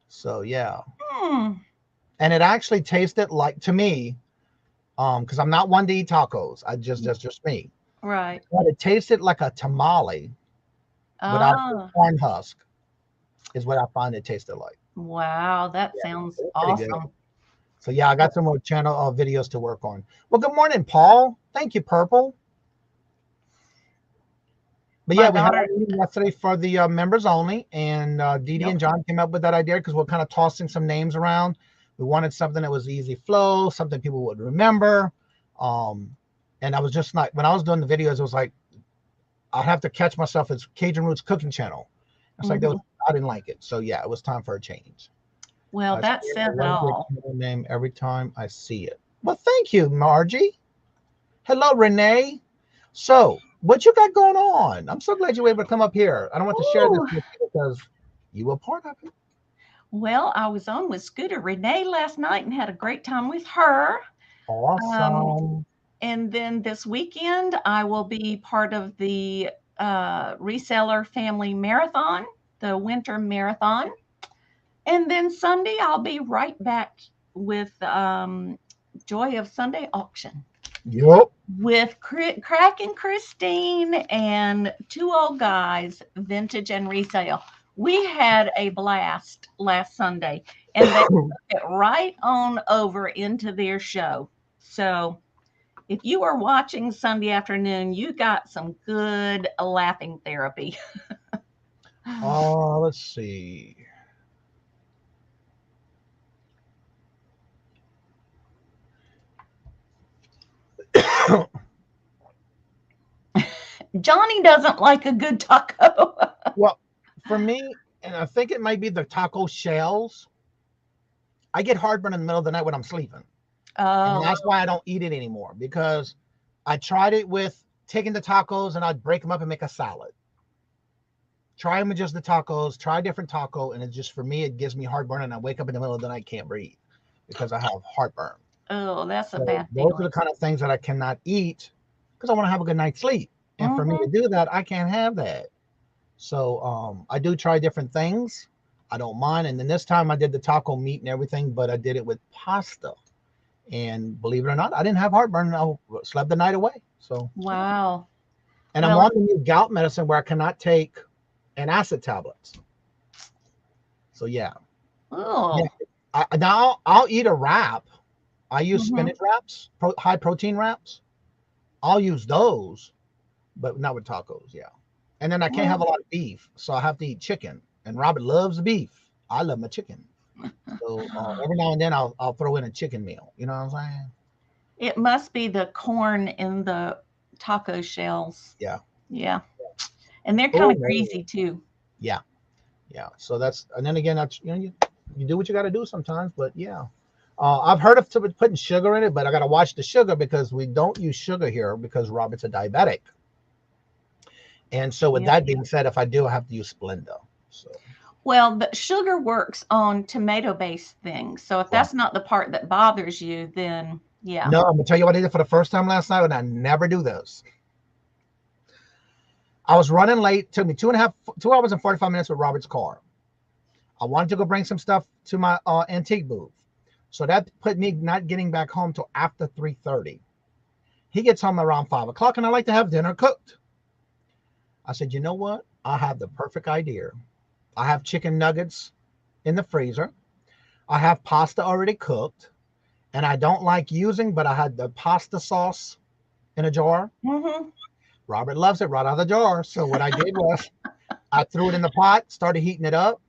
So yeah. And it actually tasted like, to me, because I'm not one to eat tacos. That's just me. Right. But it tasted like a tamale without the corn husk, is what I find it tasted like. Wow, that sounds awesome. So yeah, I got some more channel videos to work on. Well, good morning, Paul. Thank you, Purple. But yeah, we had a meeting yesterday for the members only, and Dee Dee and John came up with that idea because we're kind of tossing some names around. We wanted something that was easy flow, something people would remember. And I was just not, when I was doing the videos, it was like, I have to catch myself as Cajun Roots Cooking Channel. It's like, I didn't like it. So yeah, it was time for a change. Well, that says it all. Name every time I see it. Well, thank you, Margie. Hello, Renee. So, what you got going on? I'm so glad you were able to come up here. I don't want to share this with you because you were part of it. Well, I was on with Scooter Renee last night and had a great time with her. Awesome. And then this weekend, I will be part of the Reseller Family Marathon, the winter marathon. And then Sunday, I'll be right back with Joy of Sunday Auction. Yep. With Crack and Christine and two old guys, vintage and resale. We had a blast last Sunday, and they took it right on over into their show. So if you are watching Sunday afternoon, you got some good laughing therapy. Let's see. Johnny doesn't like a good taco. Well, for me, and I think it might be the taco shells, I get heartburn in the middle of the night when I'm sleeping. And that's why I don't eat it anymore, because I tried it with taking the tacos and I'd break them up and make a salad. Try them with just the tacos, try a different taco, and it just, for me, it gives me heartburn, and I wake up in the middle of the night, can't breathe because I have heartburn. Oh, that's a bad thing. Those are the kind of things that I cannot eat because I want to have a good night's sleep. And for me to do that, I can't have that. So I do try different things. I don't mind. And then this time I did the taco meat and everything, but I did it with pasta. And believe it or not, I didn't have heartburn. I slept the night away. So wow. And I'm on the new gout medicine where I cannot take antacid tablets. So yeah. Oh. Yeah. Now I'll eat a wrap. I use spinach wraps, high protein wraps. I'll use those, but not with tacos. Yeah. And then I can't have a lot of beef, so I have to eat chicken. And Robert loves beef. I love my chicken. So every now and then I'll throw in a chicken meal. You know what I'm saying? It must be the corn in the taco shells. Yeah. Yeah. And they're kind of greasy too. Yeah. Yeah. So that's, and then again, that's, you do what you got to do sometimes, but yeah. I've heard of putting sugar in it, but I got to watch the sugar because we don't use sugar here because Robert's a diabetic. And so with that being said, if I do, I have to use Splenda. So. Well, the sugar works on tomato-based things. So if that's not the part that bothers you, then yeah. No, I'm going to tell you what I did for the first time last night, and I never do this. I was running late. It took me 2 hours and 45 minutes with Robert's car. I wanted to go bring some stuff to my antique booth. So that put me not getting back home till after 3:30. He gets home around 5 o'clock, and I like to have dinner cooked. I said, you know what? I have the perfect idea. I have chicken nuggets in the freezer. I have pasta already cooked, and I don't like using, but I had the pasta sauce in a jar. Robert loves it right out of the jar. So what I did was I threw it in the pot, started heating it up,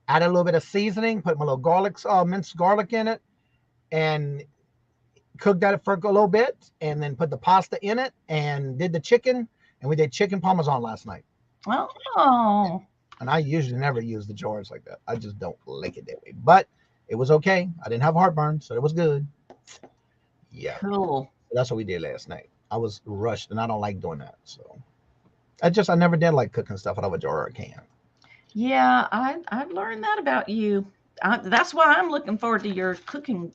added a little bit of seasoning, put my little garlic, minced garlic in it, and cooked that for a little bit, and then put the pasta in it and did the chicken. And we did chicken parmesan last night. Oh. And I usually never use the jars like that. I just don't like it that way. But it was okay. I didn't have heartburn, so it was good. Yeah. Cool. So that's what we did last night. I was rushed, and I don't like doing that. So I never did like cooking stuff out of a jar or a can. Yeah, I've learned that about you. That's why I'm looking forward to your cooking,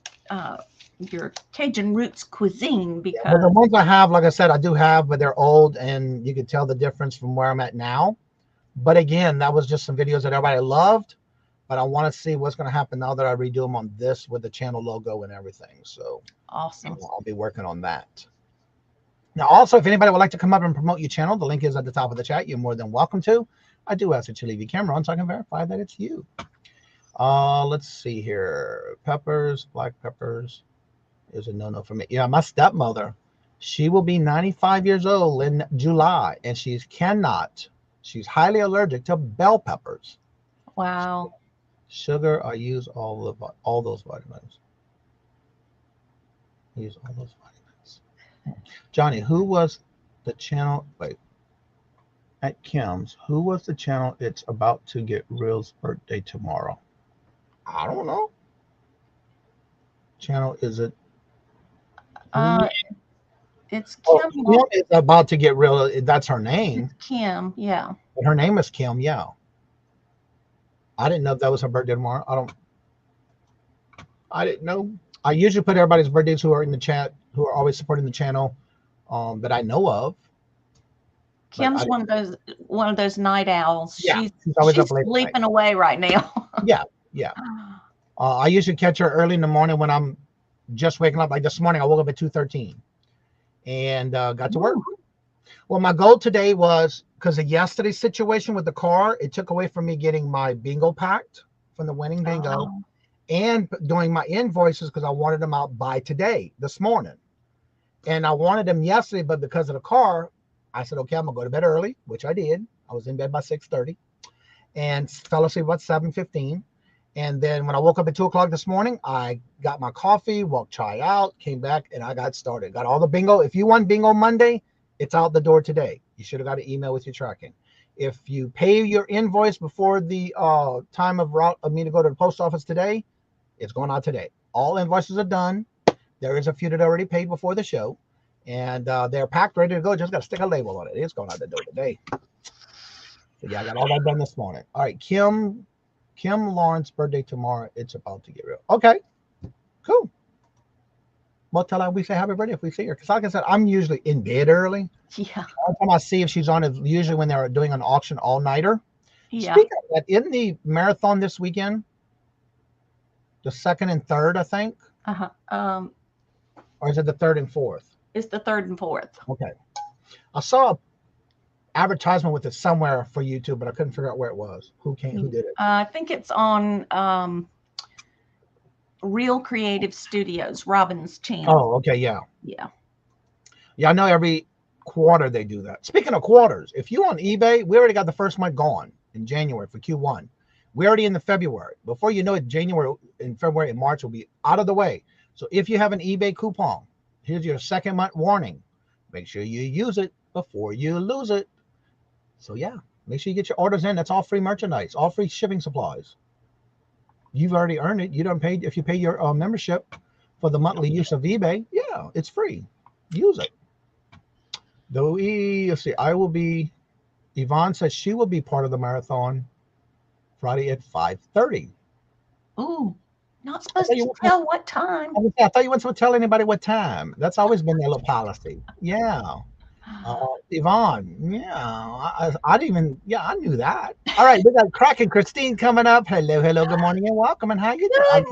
your Cajun Roots cuisine, because the ones I have, like I said, I do have, but they're old, and you can tell the difference from where I'm at now. But again, that was just some videos that everybody loved, but I want to see what's going to happen now that I redo them on this with the channel logo and everything. So awesome. I'll be working on that. Now, also, if anybody would like to come up and promote your channel, the link is at the top of the chat. You're more than welcome to. I do ask that you leave your camera on so I can verify that it's you. Let's see here. Peppers, black peppers is a no-no for me. Yeah, my stepmother, she will be 95 years old in July, and she's highly allergic to bell peppers. Wow. Sugar, I use all those vitamins. Use all those vitamins. Johnny, who was the channel? Wait, at Kim's, who was the channel? It's about to get Real's birthday tomorrow. I don't know. Channel is it? It's Oh, Kim. Kim is about to get Real. That's her name. It's Kim. Yeah. But her name is Kim. Yeah. I didn't know if that was her birthday tomorrow. I didn't know. I usually put everybody's birthdays who are in the chat, who are always supporting the channel, that I know of. Kim's one of those night owls. Yeah, she's always up late sleeping away right now. Yeah. I usually catch her early in the morning when I'm just waking up. Like this morning, I woke up at 2:13 and got to work. Well, my goal today was, because of yesterday's situation with the car, it took away from me getting my bingo packed from the winning bingo and doing my invoices, because I wanted them out by this morning. And I wanted them yesterday, but because of the car, I said, okay, I'm gonna go to bed early, which I did. I was in bed by 6:30 and fell asleep about 7:15. And then when I woke up at 2 o'clock this morning, I got my coffee, walked Chai out, came back, and I got started. Got all the bingo. If you won bingo Monday, it's out the door today. You should have got an email with your tracking. If you pay your invoice before the time of me to go to the post office today, it's going out today. All invoices are done. There is a few that already paid before the show, and they're packed, ready to go. Just got to stick a label on it. It's going out the door today. So yeah, I got all that done this morning. All right, Kim Lawrence birthday tomorrow. It's about to get real. Okay, cool. Well, tell her we say happy birthday if we see her. Because like I said, I'm usually in bed early. Yeah. Every time I see if she's on, is usually when they're doing an auction all-nighter. Yeah. Speaking of that, in the marathon this weekend, the 2nd and 3rd, I think. Or is it the 3rd and 4th? It's the 3rd and 4th. Okay. I saw an advertisement with it somewhere for YouTube, but I couldn't figure out where it was. Who did it? I think it's on Real Creative Studios, Robin's channel. Oh, okay, yeah. Yeah. Yeah, I know every quarter they do that. Speaking of quarters, if you on eBay, we already got the first month gone in January for Q1. We're already in the February. Before you know it, January and February and March will be out of the way. So if you have an eBay coupon, here's your 2nd month warning. Make sure you use it before you lose it. So yeah, make sure you get your orders in. That's all free merchandise, all free shipping supplies. You've already earned it. You don't pay if you pay your membership for the monthly use of eBay. Yeah, it's free. Use it. Though let's see, Yvonne says she will be part of the marathon Friday at 5:30. Ooh, not supposed to tell what time. I thought you weren't supposed to tell anybody what time. That's always been their little policy. Yeah. Yvonne, yeah, I didn't even, I knew that. All right, we got Crack and Christine coming up. Hello, good morning and welcome. And how you doing?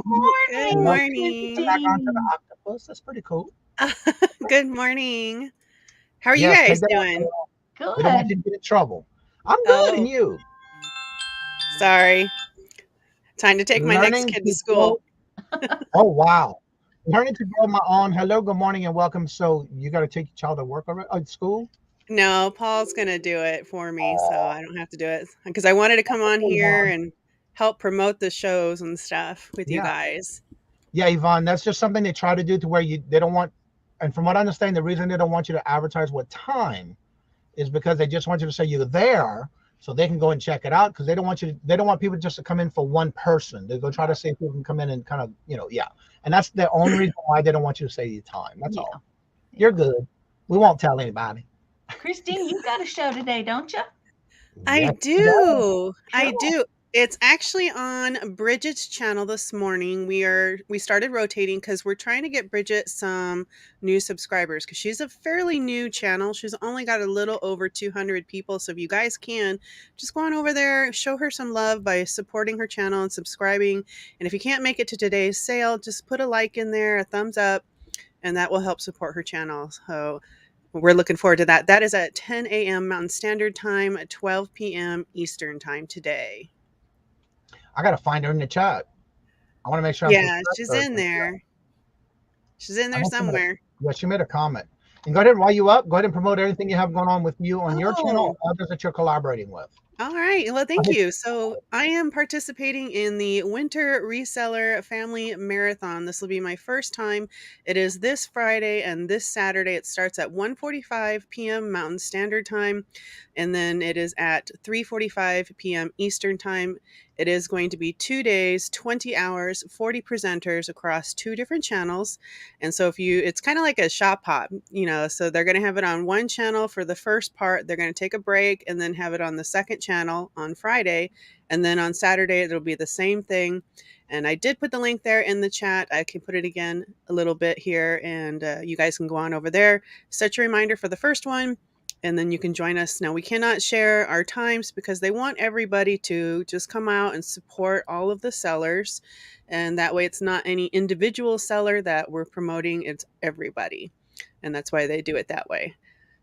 Good morning. Back onto the octopus. That's pretty cool. Good morning. How are you guys doing? Good. We don't want you to get in trouble. I'm good, and you? Sorry. Time to take my next kid to school. Oh, wow. Learning to grow my own. Hello, good morning, and welcome. So you got to take your child to work at school? No, Paul's going to do it for me, so I don't have to do it. Because I wanted to come on here and help promote the shows and stuff with you guys. Yeah, Yvonne, that's just something they try to do to where they don't want, and from what I understand, the reason they don't want you to advertise what time is because they just want you to say you're there so they can go and check it out, because they don't want people just to come in for one person. They're going to try to see if people can come in and kind of, and that's the only reason why they don't want you to say your time. That's all. You're good. We won't tell anybody. Christine, you got a show today, don't you? I do. I do. It's actually on Bridget's channel this morning. We started rotating because we're trying to get Bridget some new subscribers, because she's a fairly new channel. She's only got a little over 200 people. So if you guys can, just go on over there, show her some love by supporting her channel and subscribing. And if you can't make it to today's sale, just put a like in there, a thumbs up, and that will help support her channel. So we're looking forward to that. That is at 10 a.m. Mountain Standard Time, at 12 p.m. Eastern Time today. I got to find her in the chat. I want to make sure I'm Yeah, subscribed she's to her. in there. She's in I there know she made a, somewhere. yeah, she made a comment. And go ahead, while you up, go ahead and promote everything you have going on with you on your channel, Oh, others that you're collaborating with. all right. Well, I thank think you. So I am participating in the Winter Reseller Family Marathon. This will be my first time. It is this Friday and this Saturday. It starts at 1:45 p.m. Mountain Standard Time, and then it is at 3:45 p.m. Eastern Time. It is going to be 2 days, 20 hours, 40 presenters across 2 different channels. And so it's kind of like a shop hop, so they're going to have it on one channel for the first part. They're going to take a break and then have it on the second channel on Friday. And then on Saturday, it'll be the same thing. And I did put the link there in the chat. I can put it again a little bit here, and you guys can go on over there, set your reminder for the first one, and then you can join us. Now, we cannot share our times because they want everybody to just come out and support all of the sellers. And that way it's not any individual seller that we're promoting, it's everybody. And that's why they do it that way.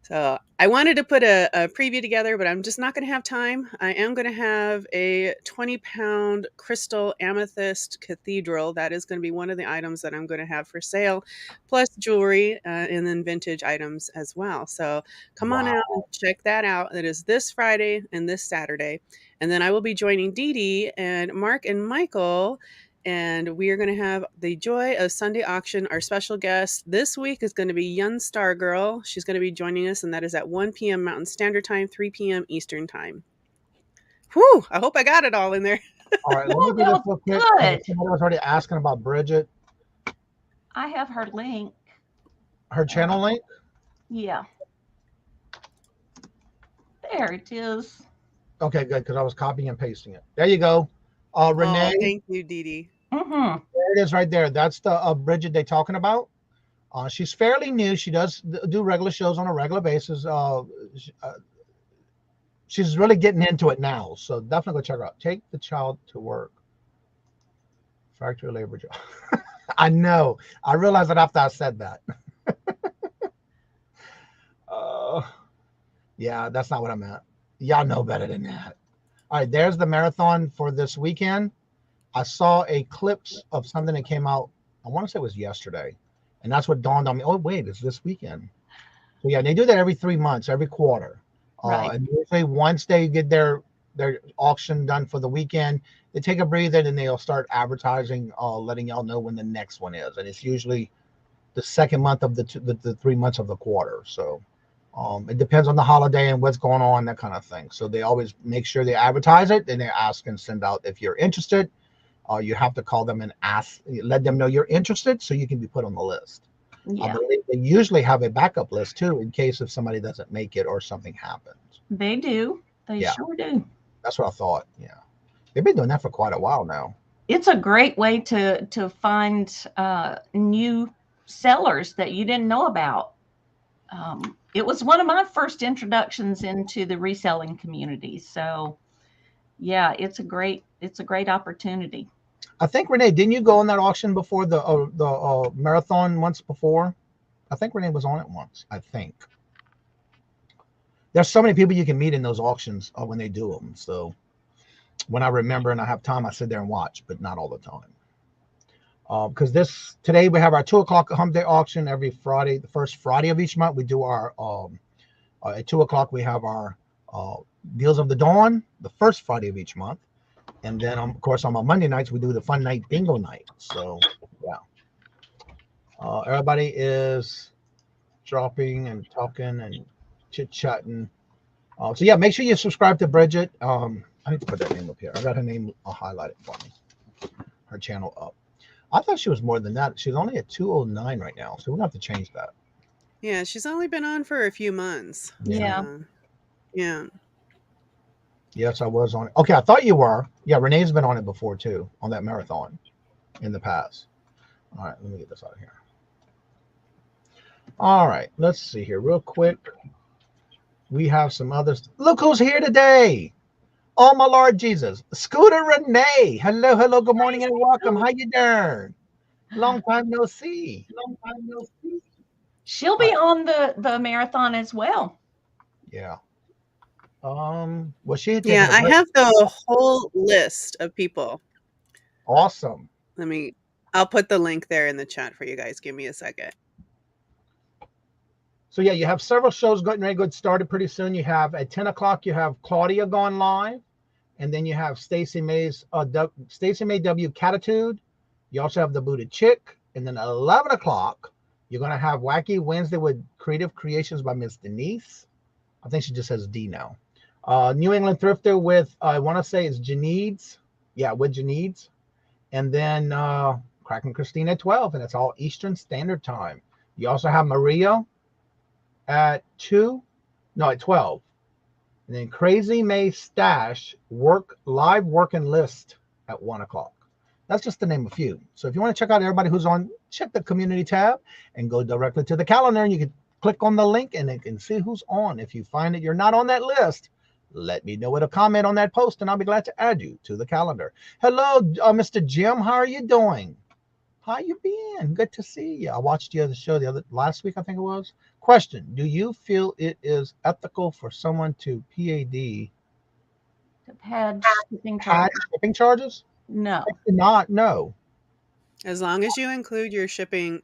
So I wanted to put a preview together, but I'm just not going to have time. I am going to have a 20-pound crystal amethyst cathedral. That is going to be one of the items that I'm going to have for sale, plus jewelry and then vintage items as well. So come on out and check that out. It is this Friday and this Saturday. And then I will be joining Dee Dee and Mark and Michael, and we are going to have the Joy of Sunday Auction. Our special guest this week is going to be Young Star Girl. She's going to be joining us, and that is at 1 p.m. Mountain Standard Time, 3 p.m. Eastern Time. Whew, I hope I got it all in there. All right, let me do this real quick. Good. Somebody was already asking about Bridget. I have her link. Her channel link? Yeah. There it is. Okay, good, because I was copying and pasting it. There you go. Renee. Oh, thank you, Dee Dee. Mm-hmm. There it is right there. That's the Bridget they're talking about. She's fairly new. She does do regular shows on a regular basis. She's really getting into it now. So definitely go check her out. Take the child to work. Factory labor job. I know. I realized that after I said that. Yeah, that's not what I meant. Y'all know better than that. All right, there's the marathon for this weekend. I saw a clips of something that came out, I want to say it was yesterday. And that's what dawned on me. Oh, wait, it's this weekend. So yeah, they do that every 3 months, every quarter. Right. And usually once they get their auction done for the weekend, they take a breather and they'll start advertising, letting y'all know when the next one is. And it's usually the second month of the 3 months of the quarter. So it depends on the holiday and what's going on, that kind of thing. So they always make sure they advertise it, and they ask and send out if you're interested. You have to call them and ask, let them know you're interested so you can be put on the list. Yeah. I believe they usually have a backup list too in case if somebody doesn't make it or something happens. They do. They sure do. That's what I thought. Yeah. They've been doing that for quite a while now. It's a great way to find new sellers that you didn't know about. It was one of my first introductions into the reselling community. So yeah, it's a great opportunity. I think, Renee, didn't you go on that auction before the marathon once before? I think Renee was on it once, I think. There's so many people you can meet in those auctions when they do them. So when I remember and I have time, I sit there and watch, but not all the time. Because today we have our 2 o'clock hump day auction every Friday, the first Friday of each month. We do our, at 2 o'clock, we have our Deals of the Dawn, the first Friday of each month. And then, of course, on my Monday nights, we do the Fun Night Bingo Night. So, yeah. Everybody is dropping and talking and chit-chatting. So, yeah, make sure you subscribe to Bridget. I need to put that name up here. I got her name highlighted for me. Her channel up. I thought she was more than that. She's only at 209 right now. So, we're going to have to change that. Yeah, she's only been on for a few months. Yeah. Yeah. Yes, I was on it. Okay, I thought you were. Yeah, Renee's been on it before, too, on that marathon in the past. All right, let me get this out of here. All right, let's see here real quick. We have some others. Look who's here today. Oh, my Lord Jesus. Scooter Renee. Hello, hello, good morning and welcome. How you doing? Long time no see. She'll be on the marathon as well. Yeah. Well, she had taken Yeah, a I break. have the whole list of people. Awesome. I'll put the link there in the chat for you guys. Give me a second. So yeah, you have several shows getting ready to get started pretty soon. You have at 10 o'clock, you have Claudia going live, and then you have Stacey May W Catitude. You also have the Booted Chick, and then at 11 o'clock, you're gonna have Wacky Wednesday with Creative Creations by Miss Denise. I think she just says D now. New England Thrifter with I want to say it's Janides. Yeah, with Janides. And then Crack and Christine at 12, and it's all Eastern Standard Time. You also have Maria at 12. And then Crazy May Stash live work and list at 1 o'clock. That's just to name a few. So if you want to check out everybody who's on, check the community tab and go directly to the calendar, and you can click on the link and it can see who's on. If you find that you're not on that list, let me know with a comment on that post, and I'll be glad to add you to the calendar. Hello, Mr. Jim. How are you doing? How you been? Good to see you. I watched you the show last week, I think it was. Question: do you feel it is ethical for someone to PAD shipping charges? No. Not no. As long as you include your shipping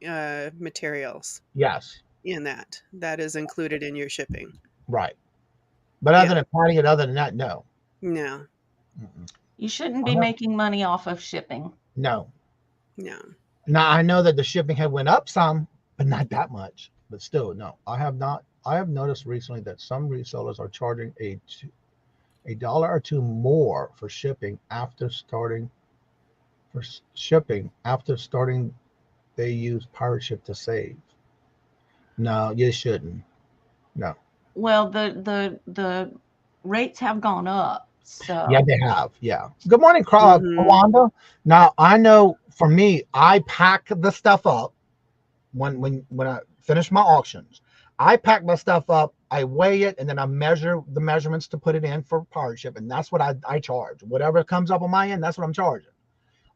materials. Yes. In that is included in your shipping. Right. But other than padding it, other than that, no. No. You shouldn't be making money off of shipping. No. No. Now I know that the shipping had went up some, but not that much. But still, no. I have not. I have noticed recently that some resellers are charging $1 or $2 more for shipping after starting. They use pirate ship to save. No, you shouldn't. No. Well, the rates have gone up. So yeah, they have. Yeah. Good morning, Wanda. Now I know for me, I pack the stuff up when I finish my auctions. I pack my stuff up, I weigh it, and then I measure the measurements to put it in for pirate ship, and that's what I charge. Whatever comes up on my end, that's what I'm charging.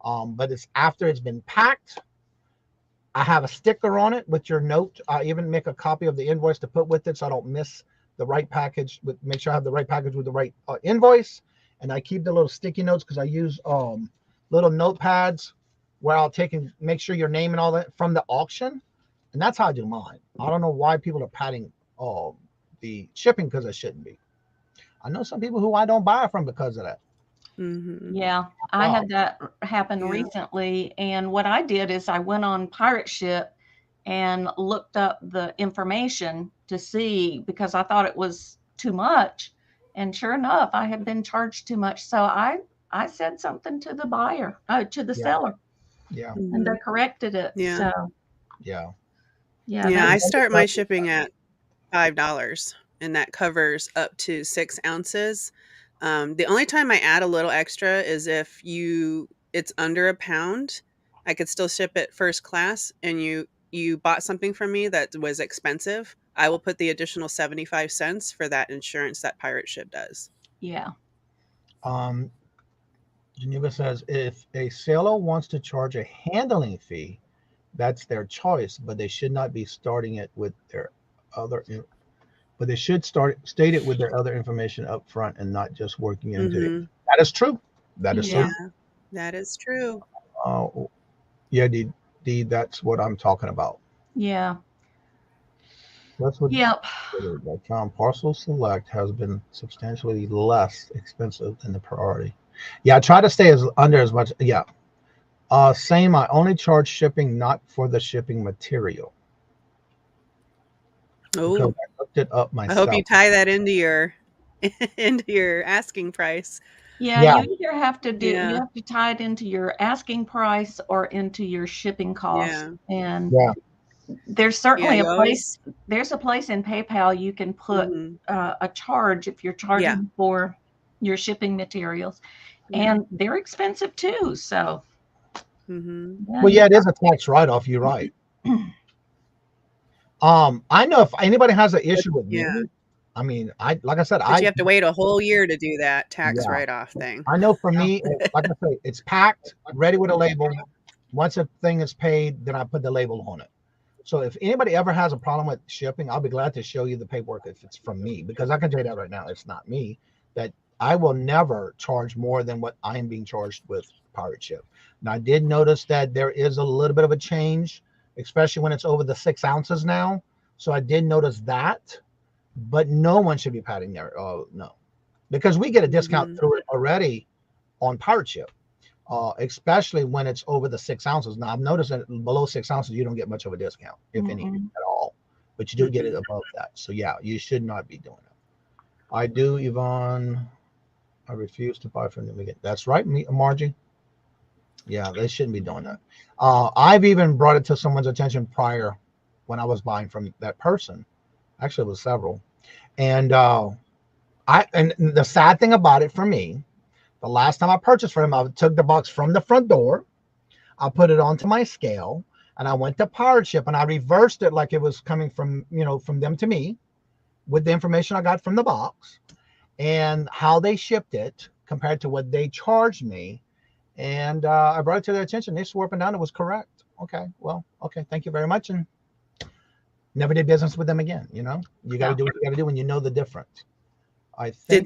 But it's after it's been packed. I have a sticker on it with your note. I even make a copy of the invoice to put with it so I don't miss the right package. Make sure I have the right package with the right invoice. And I keep the little sticky notes because I use little notepads where I'll take and make sure your name and all that from the auction. And that's how I do mine. I don't know why people are padding the shipping because it shouldn't be. I know some people who I don't buy from because of that. Yeah, I had that happen recently, and what I did is I went on Pirate Ship and looked up the information to see, because I thought it was too much, and sure enough, I had been charged too much. So I said something to the buyer, to the seller, and they corrected it. So yeah, I start my shipping at $5, and that covers up to 6 ounces. The only time I add a little extra is if it's under a pound. I could still ship it first class, and you bought something from me that was expensive. I will put the additional 75 cents for that insurance that pirate ship does. Yeah. Geneva says if a seller wants to charge a handling fee, that's their choice, but they should not be starting it with their other. But they should state it with their other information up front and not just working into it. That is true. That is true. That is true. Yeah, that's what I'm talking about. Yeah. That's what. Yep. Parcel Select has been substantially less expensive than the Priority. Yeah, I try to stay under as much. Yeah. Same. I only charge shipping, not for the shipping material. Oh, I looked it up myself. I hope you tie that into your asking price. Yeah, you either have to you have to tie it into your asking price or into your shipping cost. And there's certainly a place. There's a place in PayPal you can put a charge if you're charging for your shipping materials, and they're expensive too. So, well, it is a tax write-off. You're right. I know if anybody has an issue with me, I mean, like I said, you have to wait a whole year to do that tax write-off thing. I know for me, like I say, it's packed, ready with a label. Once a thing is paid, then I put the label on it. So if anybody ever has a problem with shipping, I'll be glad to show you the paperwork if it's from me, because I can tell you that right now, it's not me. That I will never charge more than what I am being charged with Pirate Ship. Now, I did notice that there is a little bit of a change, especially when it's over the 6 ounces now. So I did notice that, but no one should be padding there. Oh, no, because we get a discount through it already on Pirate Ship. Especially when it's over the 6 ounces. Now, I've noticed that below 6 ounces, you don't get much of a discount, if any at all, but you do get it above that. So, yeah, you should not be doing it. I do, Yvonne. I refuse to buy from them again. That's right, Margie. Yeah, they shouldn't be doing that. I've even brought it to someone's attention prior when I was buying from that person. Actually, it was several. And and the sad thing about it for me, the last time I purchased from him, I took the box from the front door, I put it onto my scale, and I went to Pirate Ship and I reversed it like it was coming from, from them to me with the information I got from the box and how they shipped it compared to what they charged me. And I brought it to their attention. They swore up and down it was correct. Okay, well, okay, thank you very much. And never did business with them again. You got to do what you got to do when you know the difference. I think.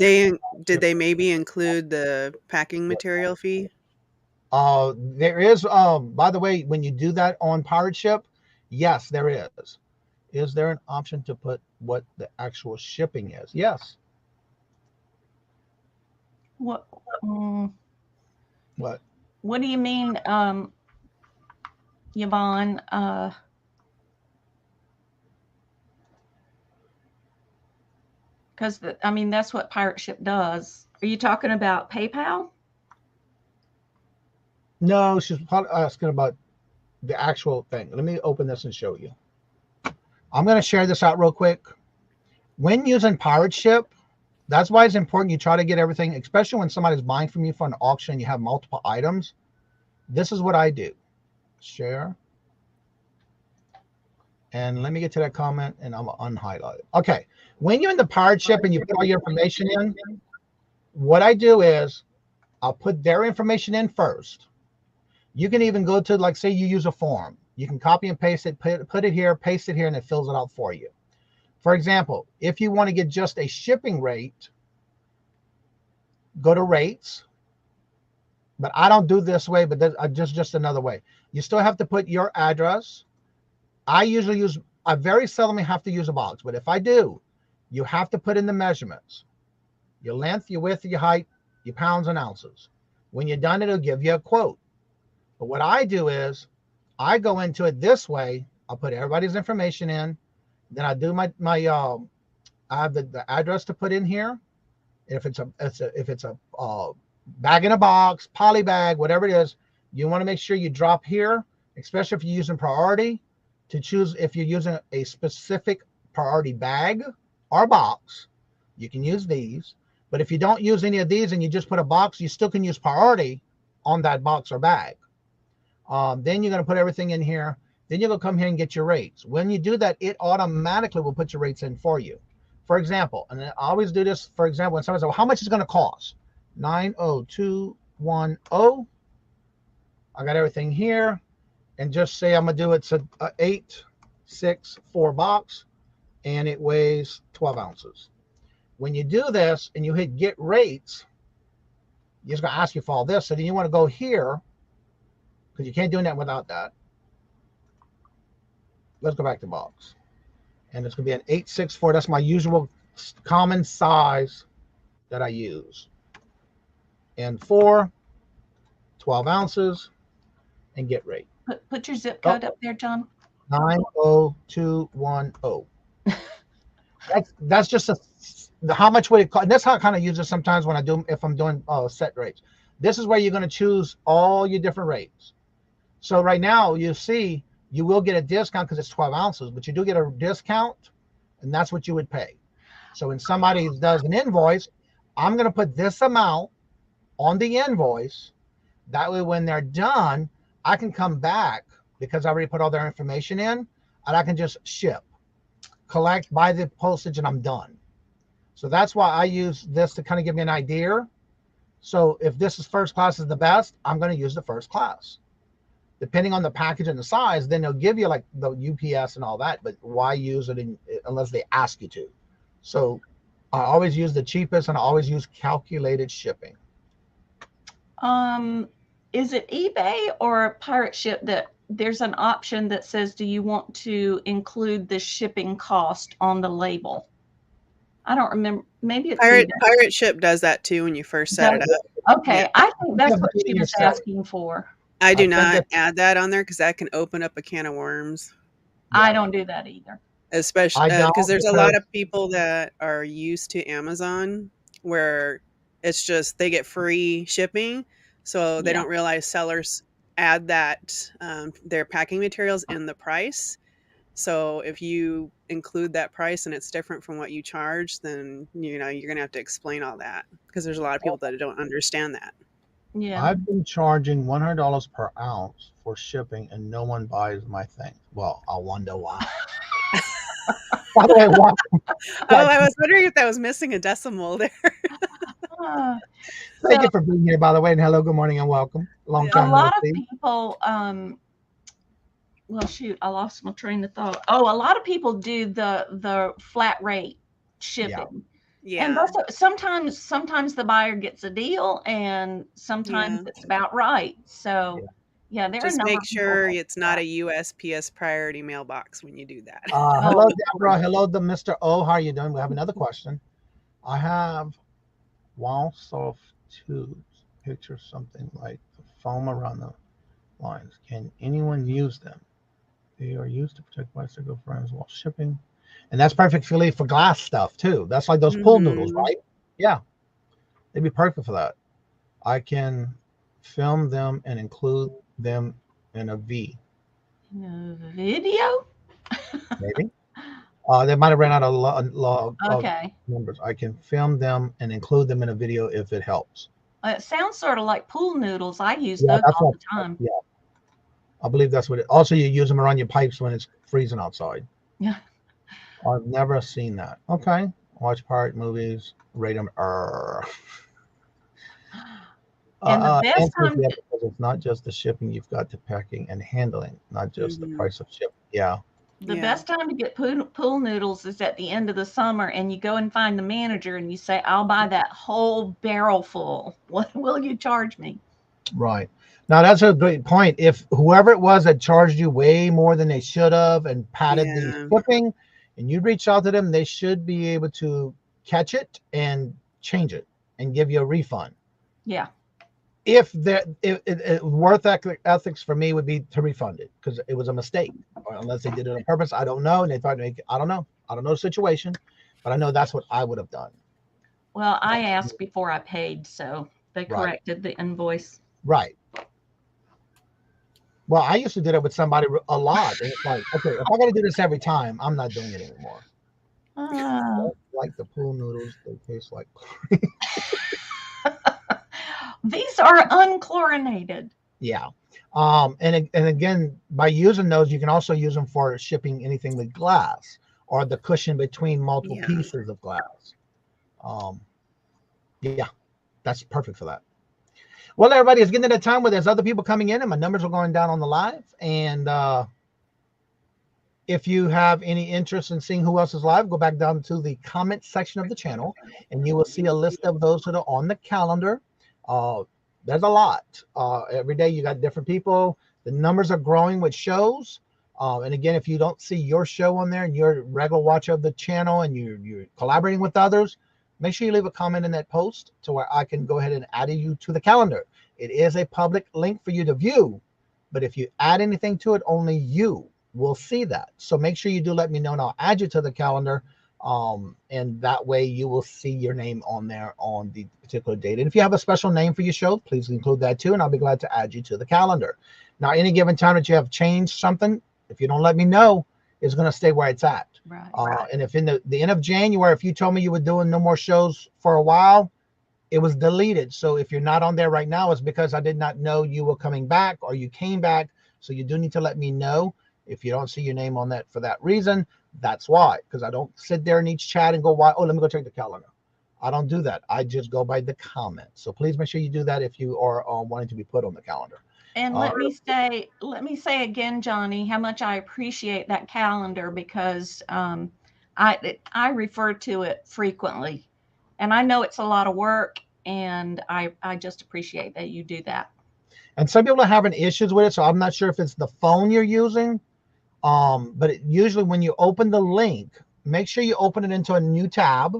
Did they maybe include the packing material fee? There is, by the way, when you do that on Pirate Ship, yes, there is. Is there an option to put what the actual shipping is? Yes. What? What? What do you mean, Yvonne? Because that's what Pirate Ship does. Are you talking about PayPal? No, she's probably asking about the actual thing. Let me open this and show you. I'm going to share this out real quick. When using Pirate Ship, that's why it's important you try to get everything, especially when somebody's buying from you for an auction, you have multiple items. This is what I do. Share. And let me get to that comment and I'm going to unhighlight it. Okay. When you're in the Pirate Ship and you put all your information in, what I do is I'll put their information in first. You can even go to, like, say you use a form. You can copy and paste it, put it here, paste it here, and it fills it out for you. For example, if you want to get just a shipping rate, go to rates. But I don't do this way, but just another way. You still have to put your address. I very seldomly have to use a box, but if I do, you have to put in the measurements. Your length, your width, your height, your pounds and ounces. When you're done, it'll give you a quote. But what I do is I go into it this way. I'll put everybody's information in. Then I do I have the address to put in here. If it's a bag in a box, poly bag, whatever it is, you want to make sure you drop here, especially if you're using priority, to choose if you're using a specific priority bag or box. You can use these. But if you don't use any of these and you just put a box, you still can use priority on that box or bag. Then you're going to put everything in here. Then you're going to come here and get your rates. When you do that, it automatically will put your rates in for you. For example, and I always do this, for example, when somebody says, well, how much is it going to cost? 90210. I got everything here. And just say I'm going to do it's a 864 box and it weighs 12 ounces. When you do this and you hit get rates, it's going to ask you for all this. So then you want to go here because you can't do that without that. Let's go back to box. And it's going to be an 864. That's my usual common size that I use. And 12 ounces, and get rate. Put your zip code up there, John. 90210. That's just how much would it cost. That's how I kind of use it sometimes when if I'm doing set rates. This is where you're going to choose all your different rates. So right now you see you will get a discount because it's 12 ounces, but you do get a discount, and that's what you would pay. So when somebody does an invoice, I'm going to put this amount on the invoice. That way when they're done, I can come back because I already put all their information in, and I can just ship, collect, buy the postage, and I'm done. So that's why I use this to kind of give me an idea. So if this is first class is the best, I'm going to use the first class. depending on the package and the size, then they'll give you like the UPS and all that, but why use it unless they ask you to? So I always use the cheapest, and I always use calculated shipping. Is it eBay or Pirate Ship that there's an option that says, do you want to include the shipping cost on the label? I don't remember. Maybe it's Pirate Ship does that too when you first set it up. Okay, Yeah. I think that's what she was asking for. I do not add that on there because that can open up a can of worms. Yeah. I don't do that either. Especially because there's a lot of people that are used to Amazon where it's just they get free shipping. So they don't realize sellers add that their packing materials in the price. So if you include that price and it's different from what you charge, then you're going to have to explain all that because there's a lot of people that don't understand that. Yeah, I've been charging $100 per ounce for shipping, and no one buys my thing. Well, I wonder why. By the way, I was wondering if that was missing a decimal there. Thank you for being here, by the way, and hello, good morning, and welcome. Long time. A lot of people. Well, shoot, I lost my train of thought. Oh, a lot of people do the flat rate shipping. Yeah. And also, sometimes the buyer gets a deal, and sometimes it's about right. So, just make sure it's not a USPS priority mailbox when you do that. Hello, Deborah. Hello, the Mr. O. How are you doing? We have another question. I have wall-soft tubes. Picture something like the foam around the lines. Can anyone use them? They are used to protect bicycle frames while shipping. And that's perfect for glass stuff too. That's like those pool noodles, right? Yeah. They'd be perfect for that. I can film them and include them in a V. In a video? Maybe. They might have ran out of numbers. I can film them and include them in a video if it helps. It sounds sort of like pool noodles. I use those all the time. Yeah. I believe that's what it. Also, you use them around your pipes when it's freezing outside. Yeah. I've never seen that. Okay. Watch pirate movies. Rate them. And the best time it's not just the shipping, you've got the packing and handling, not just the price of shipping. Yeah. The best time to get pool noodles is at the end of the summer, and you go and find the manager and you say, I'll buy that whole barrel full. What will you charge me? Right. Now, that's a great point. If whoever it was that charged you way more than they should have and padded the shipping, and you reach out to them, they should be able to catch it and change it and give you a refund. Yeah. If worth ethics for me would be to refund it because it was a mistake, or unless they did it on purpose. I don't know. And they thought, I don't know the situation, but I know that's what I would have done. Well, I asked before I paid, so they corrected the invoice. Right. Well, I used to do that with somebody a lot. And it's like, okay, if I got to do this every time, I'm not doing it anymore. Like the pool noodles, they taste like. These are unchlorinated. Yeah. And again, by using those, you can also use them for shipping anything with glass or the cushion between multiple pieces of glass. Yeah, that's perfect for that. Well, everybody, it's getting to the time where there's other people coming in and my numbers are going down on the live. And if you have any interest in seeing who else is live, go back down to the comment section of the channel and you will see a list of those that are on the calendar. There's a lot. Every day you got different people. The numbers are growing with shows. And again, if you don't see your show on there and you're a regular watcher of the channel and you're collaborating with others, make sure you leave a comment in that post to where I can go ahead and add you to the calendar. It is a public link for you to view, but if you add anything to it, only you will see that. So make sure you do let me know and I'll add you to the calendar. And that way you will see your name on there on the particular date. And if you have a special name for your show, please include that too. And I'll be glad to add you to the calendar. Now, any given time that you have changed something, if you don't let me know, it's going to stay where it's at. Right. And if in the end of January, if you told me you were doing no more shows for a while, it was deleted. So if you're not on there right now, it's because I did not know you were coming back or you came back. So you do need to let me know. If you don't see your name on that for that reason, that's why, because I don't sit there in each chat and go, why? Oh, let me go check the calendar. I don't do that. I just go by the comments. So please make sure you do that if you are wanting to be put on the calendar. And let me say again, Johnny, how much I appreciate that calendar, because I refer to it frequently, and I know it's a lot of work, and I just appreciate that you do that. And some people are having issues with it, so I'm not sure if it's the phone you're using. But usually when you open the link, make sure you open it into a new tab,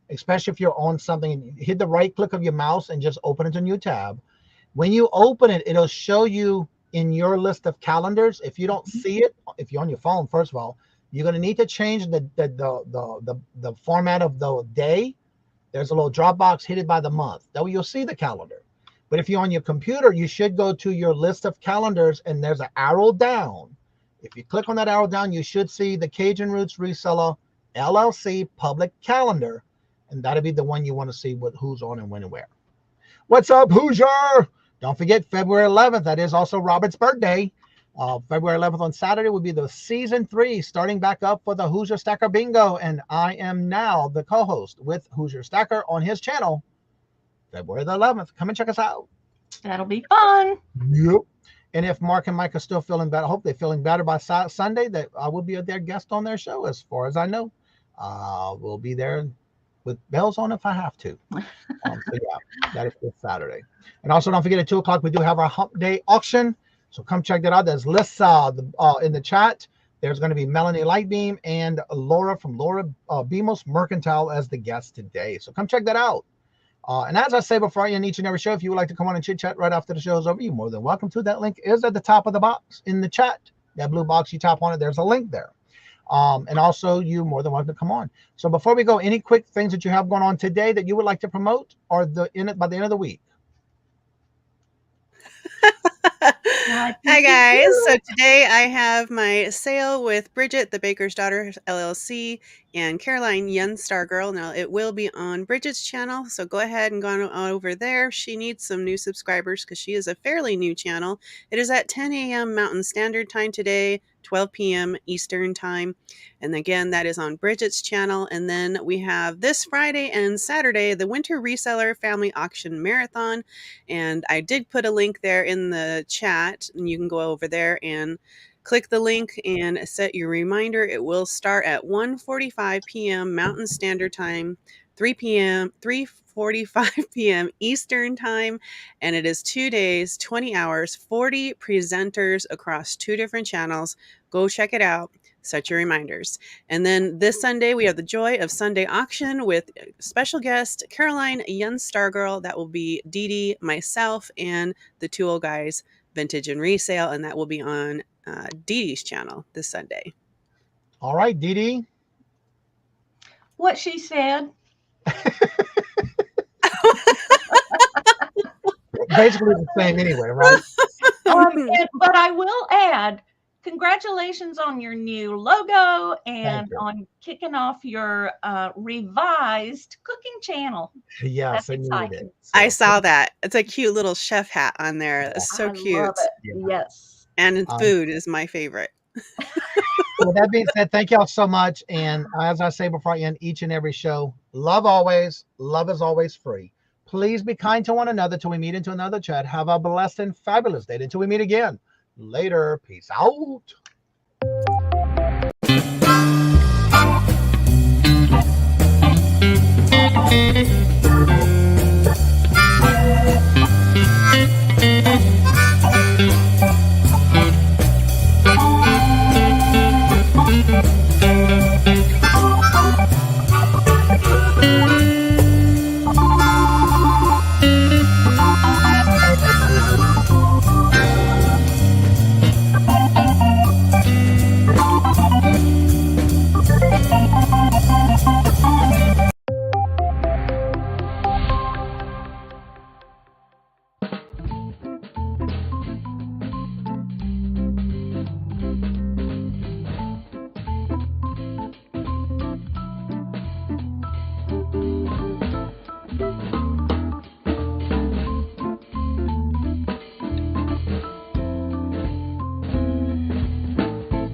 especially if you're on something. Hit the right click of your mouse and just open it to a new tab. When you open it, it'll show you in your list of calendars. If you don't see it, if you're on your phone, first of all, you're going to need to change the format of the day. There's a little drop box, hit it by the month. That way you'll see the calendar. But if you're on your computer, you should go to your list of calendars, and there's an arrow down. If you click on that arrow down, you should see the Cajun Roots Reseller LLC public calendar, and that'll be the one you want to see who's on and when and where. What's up, Hoosier? Don't forget February 11th. That is also Robert's birthday. February 11th on Saturday will be the season 3 starting back up for the Hoosier Stacker Bingo, and I am now the co-host with Hoosier Stacker on his channel. February the 11th. Come and check us out. That'll be fun. Yep. And if Mark and Mike are still feeling better, I hope they're feeling better by Sunday, that I will be their guest on their show, as far as I know. We'll be there with bells on if I have to. So yeah, that is this Saturday. And also don't forget at 2 o'clock, we do have our Hump Day auction. So come check that out. There's lists in the chat. There's going to be Melanie Lightbeam and Laura from Laura Beamos Mercantile as the guest today. So come check that out. And as I say before I end each and every show, if you would like to come on and chit chat right after the show is over, you're more than welcome to. That link is at the top of the box in the chat. That blue box, you tap on it, there's a link there. And also you're more than welcome to come on. So before we go, any quick things that you have going on today that you would like to promote, or by the end of the week? Hi guys. So today I have my sale with Bridget, the Baker's Daughter LLC, and Caroline Young Star Girl. Now it will be on Bridget's channel, so go ahead and go on over there. She needs some new subscribers because she is a fairly new channel. It is at 10 a.m. Mountain Standard Time today, 12 p.m. Eastern Time. And again, that is on Bridget's channel. And then we have this Friday and Saturday, the Winter Reseller Family Auction Marathon. And I did put a link there in the chat, and you can go over there and click the link and set your reminder. It will start at 1:45 p.m. Mountain Standard Time, 3:45 p.m. Eastern Time, and it is 2 days, 20 hours, 40 presenters across 2 different channels. Go check it out. Set your reminders. And then this Sunday, we have the Joy of Sunday auction with special guest Caroline Young Star Girl. That will be Dee Dee, myself, and the 2 old guys, Vintage and Resale, and that will be on Dee Dee's channel this Sunday. All right, Dee Dee. What she said. Basically the same anyway, right? But I will add, congratulations on your new logo and on kicking off your revised cooking channel. Yes, that's exciting. I saw that. It's a cute little chef hat on there. That's so cute. Love it. Yeah. Yes. And food is my favorite. So that being said, thank y'all so much. And as I say before I end each and every show, love always. Love is always free. Please be kind to one another till we meet into another chat. Have a blessed and fabulous day until we meet again. Later. Peace out.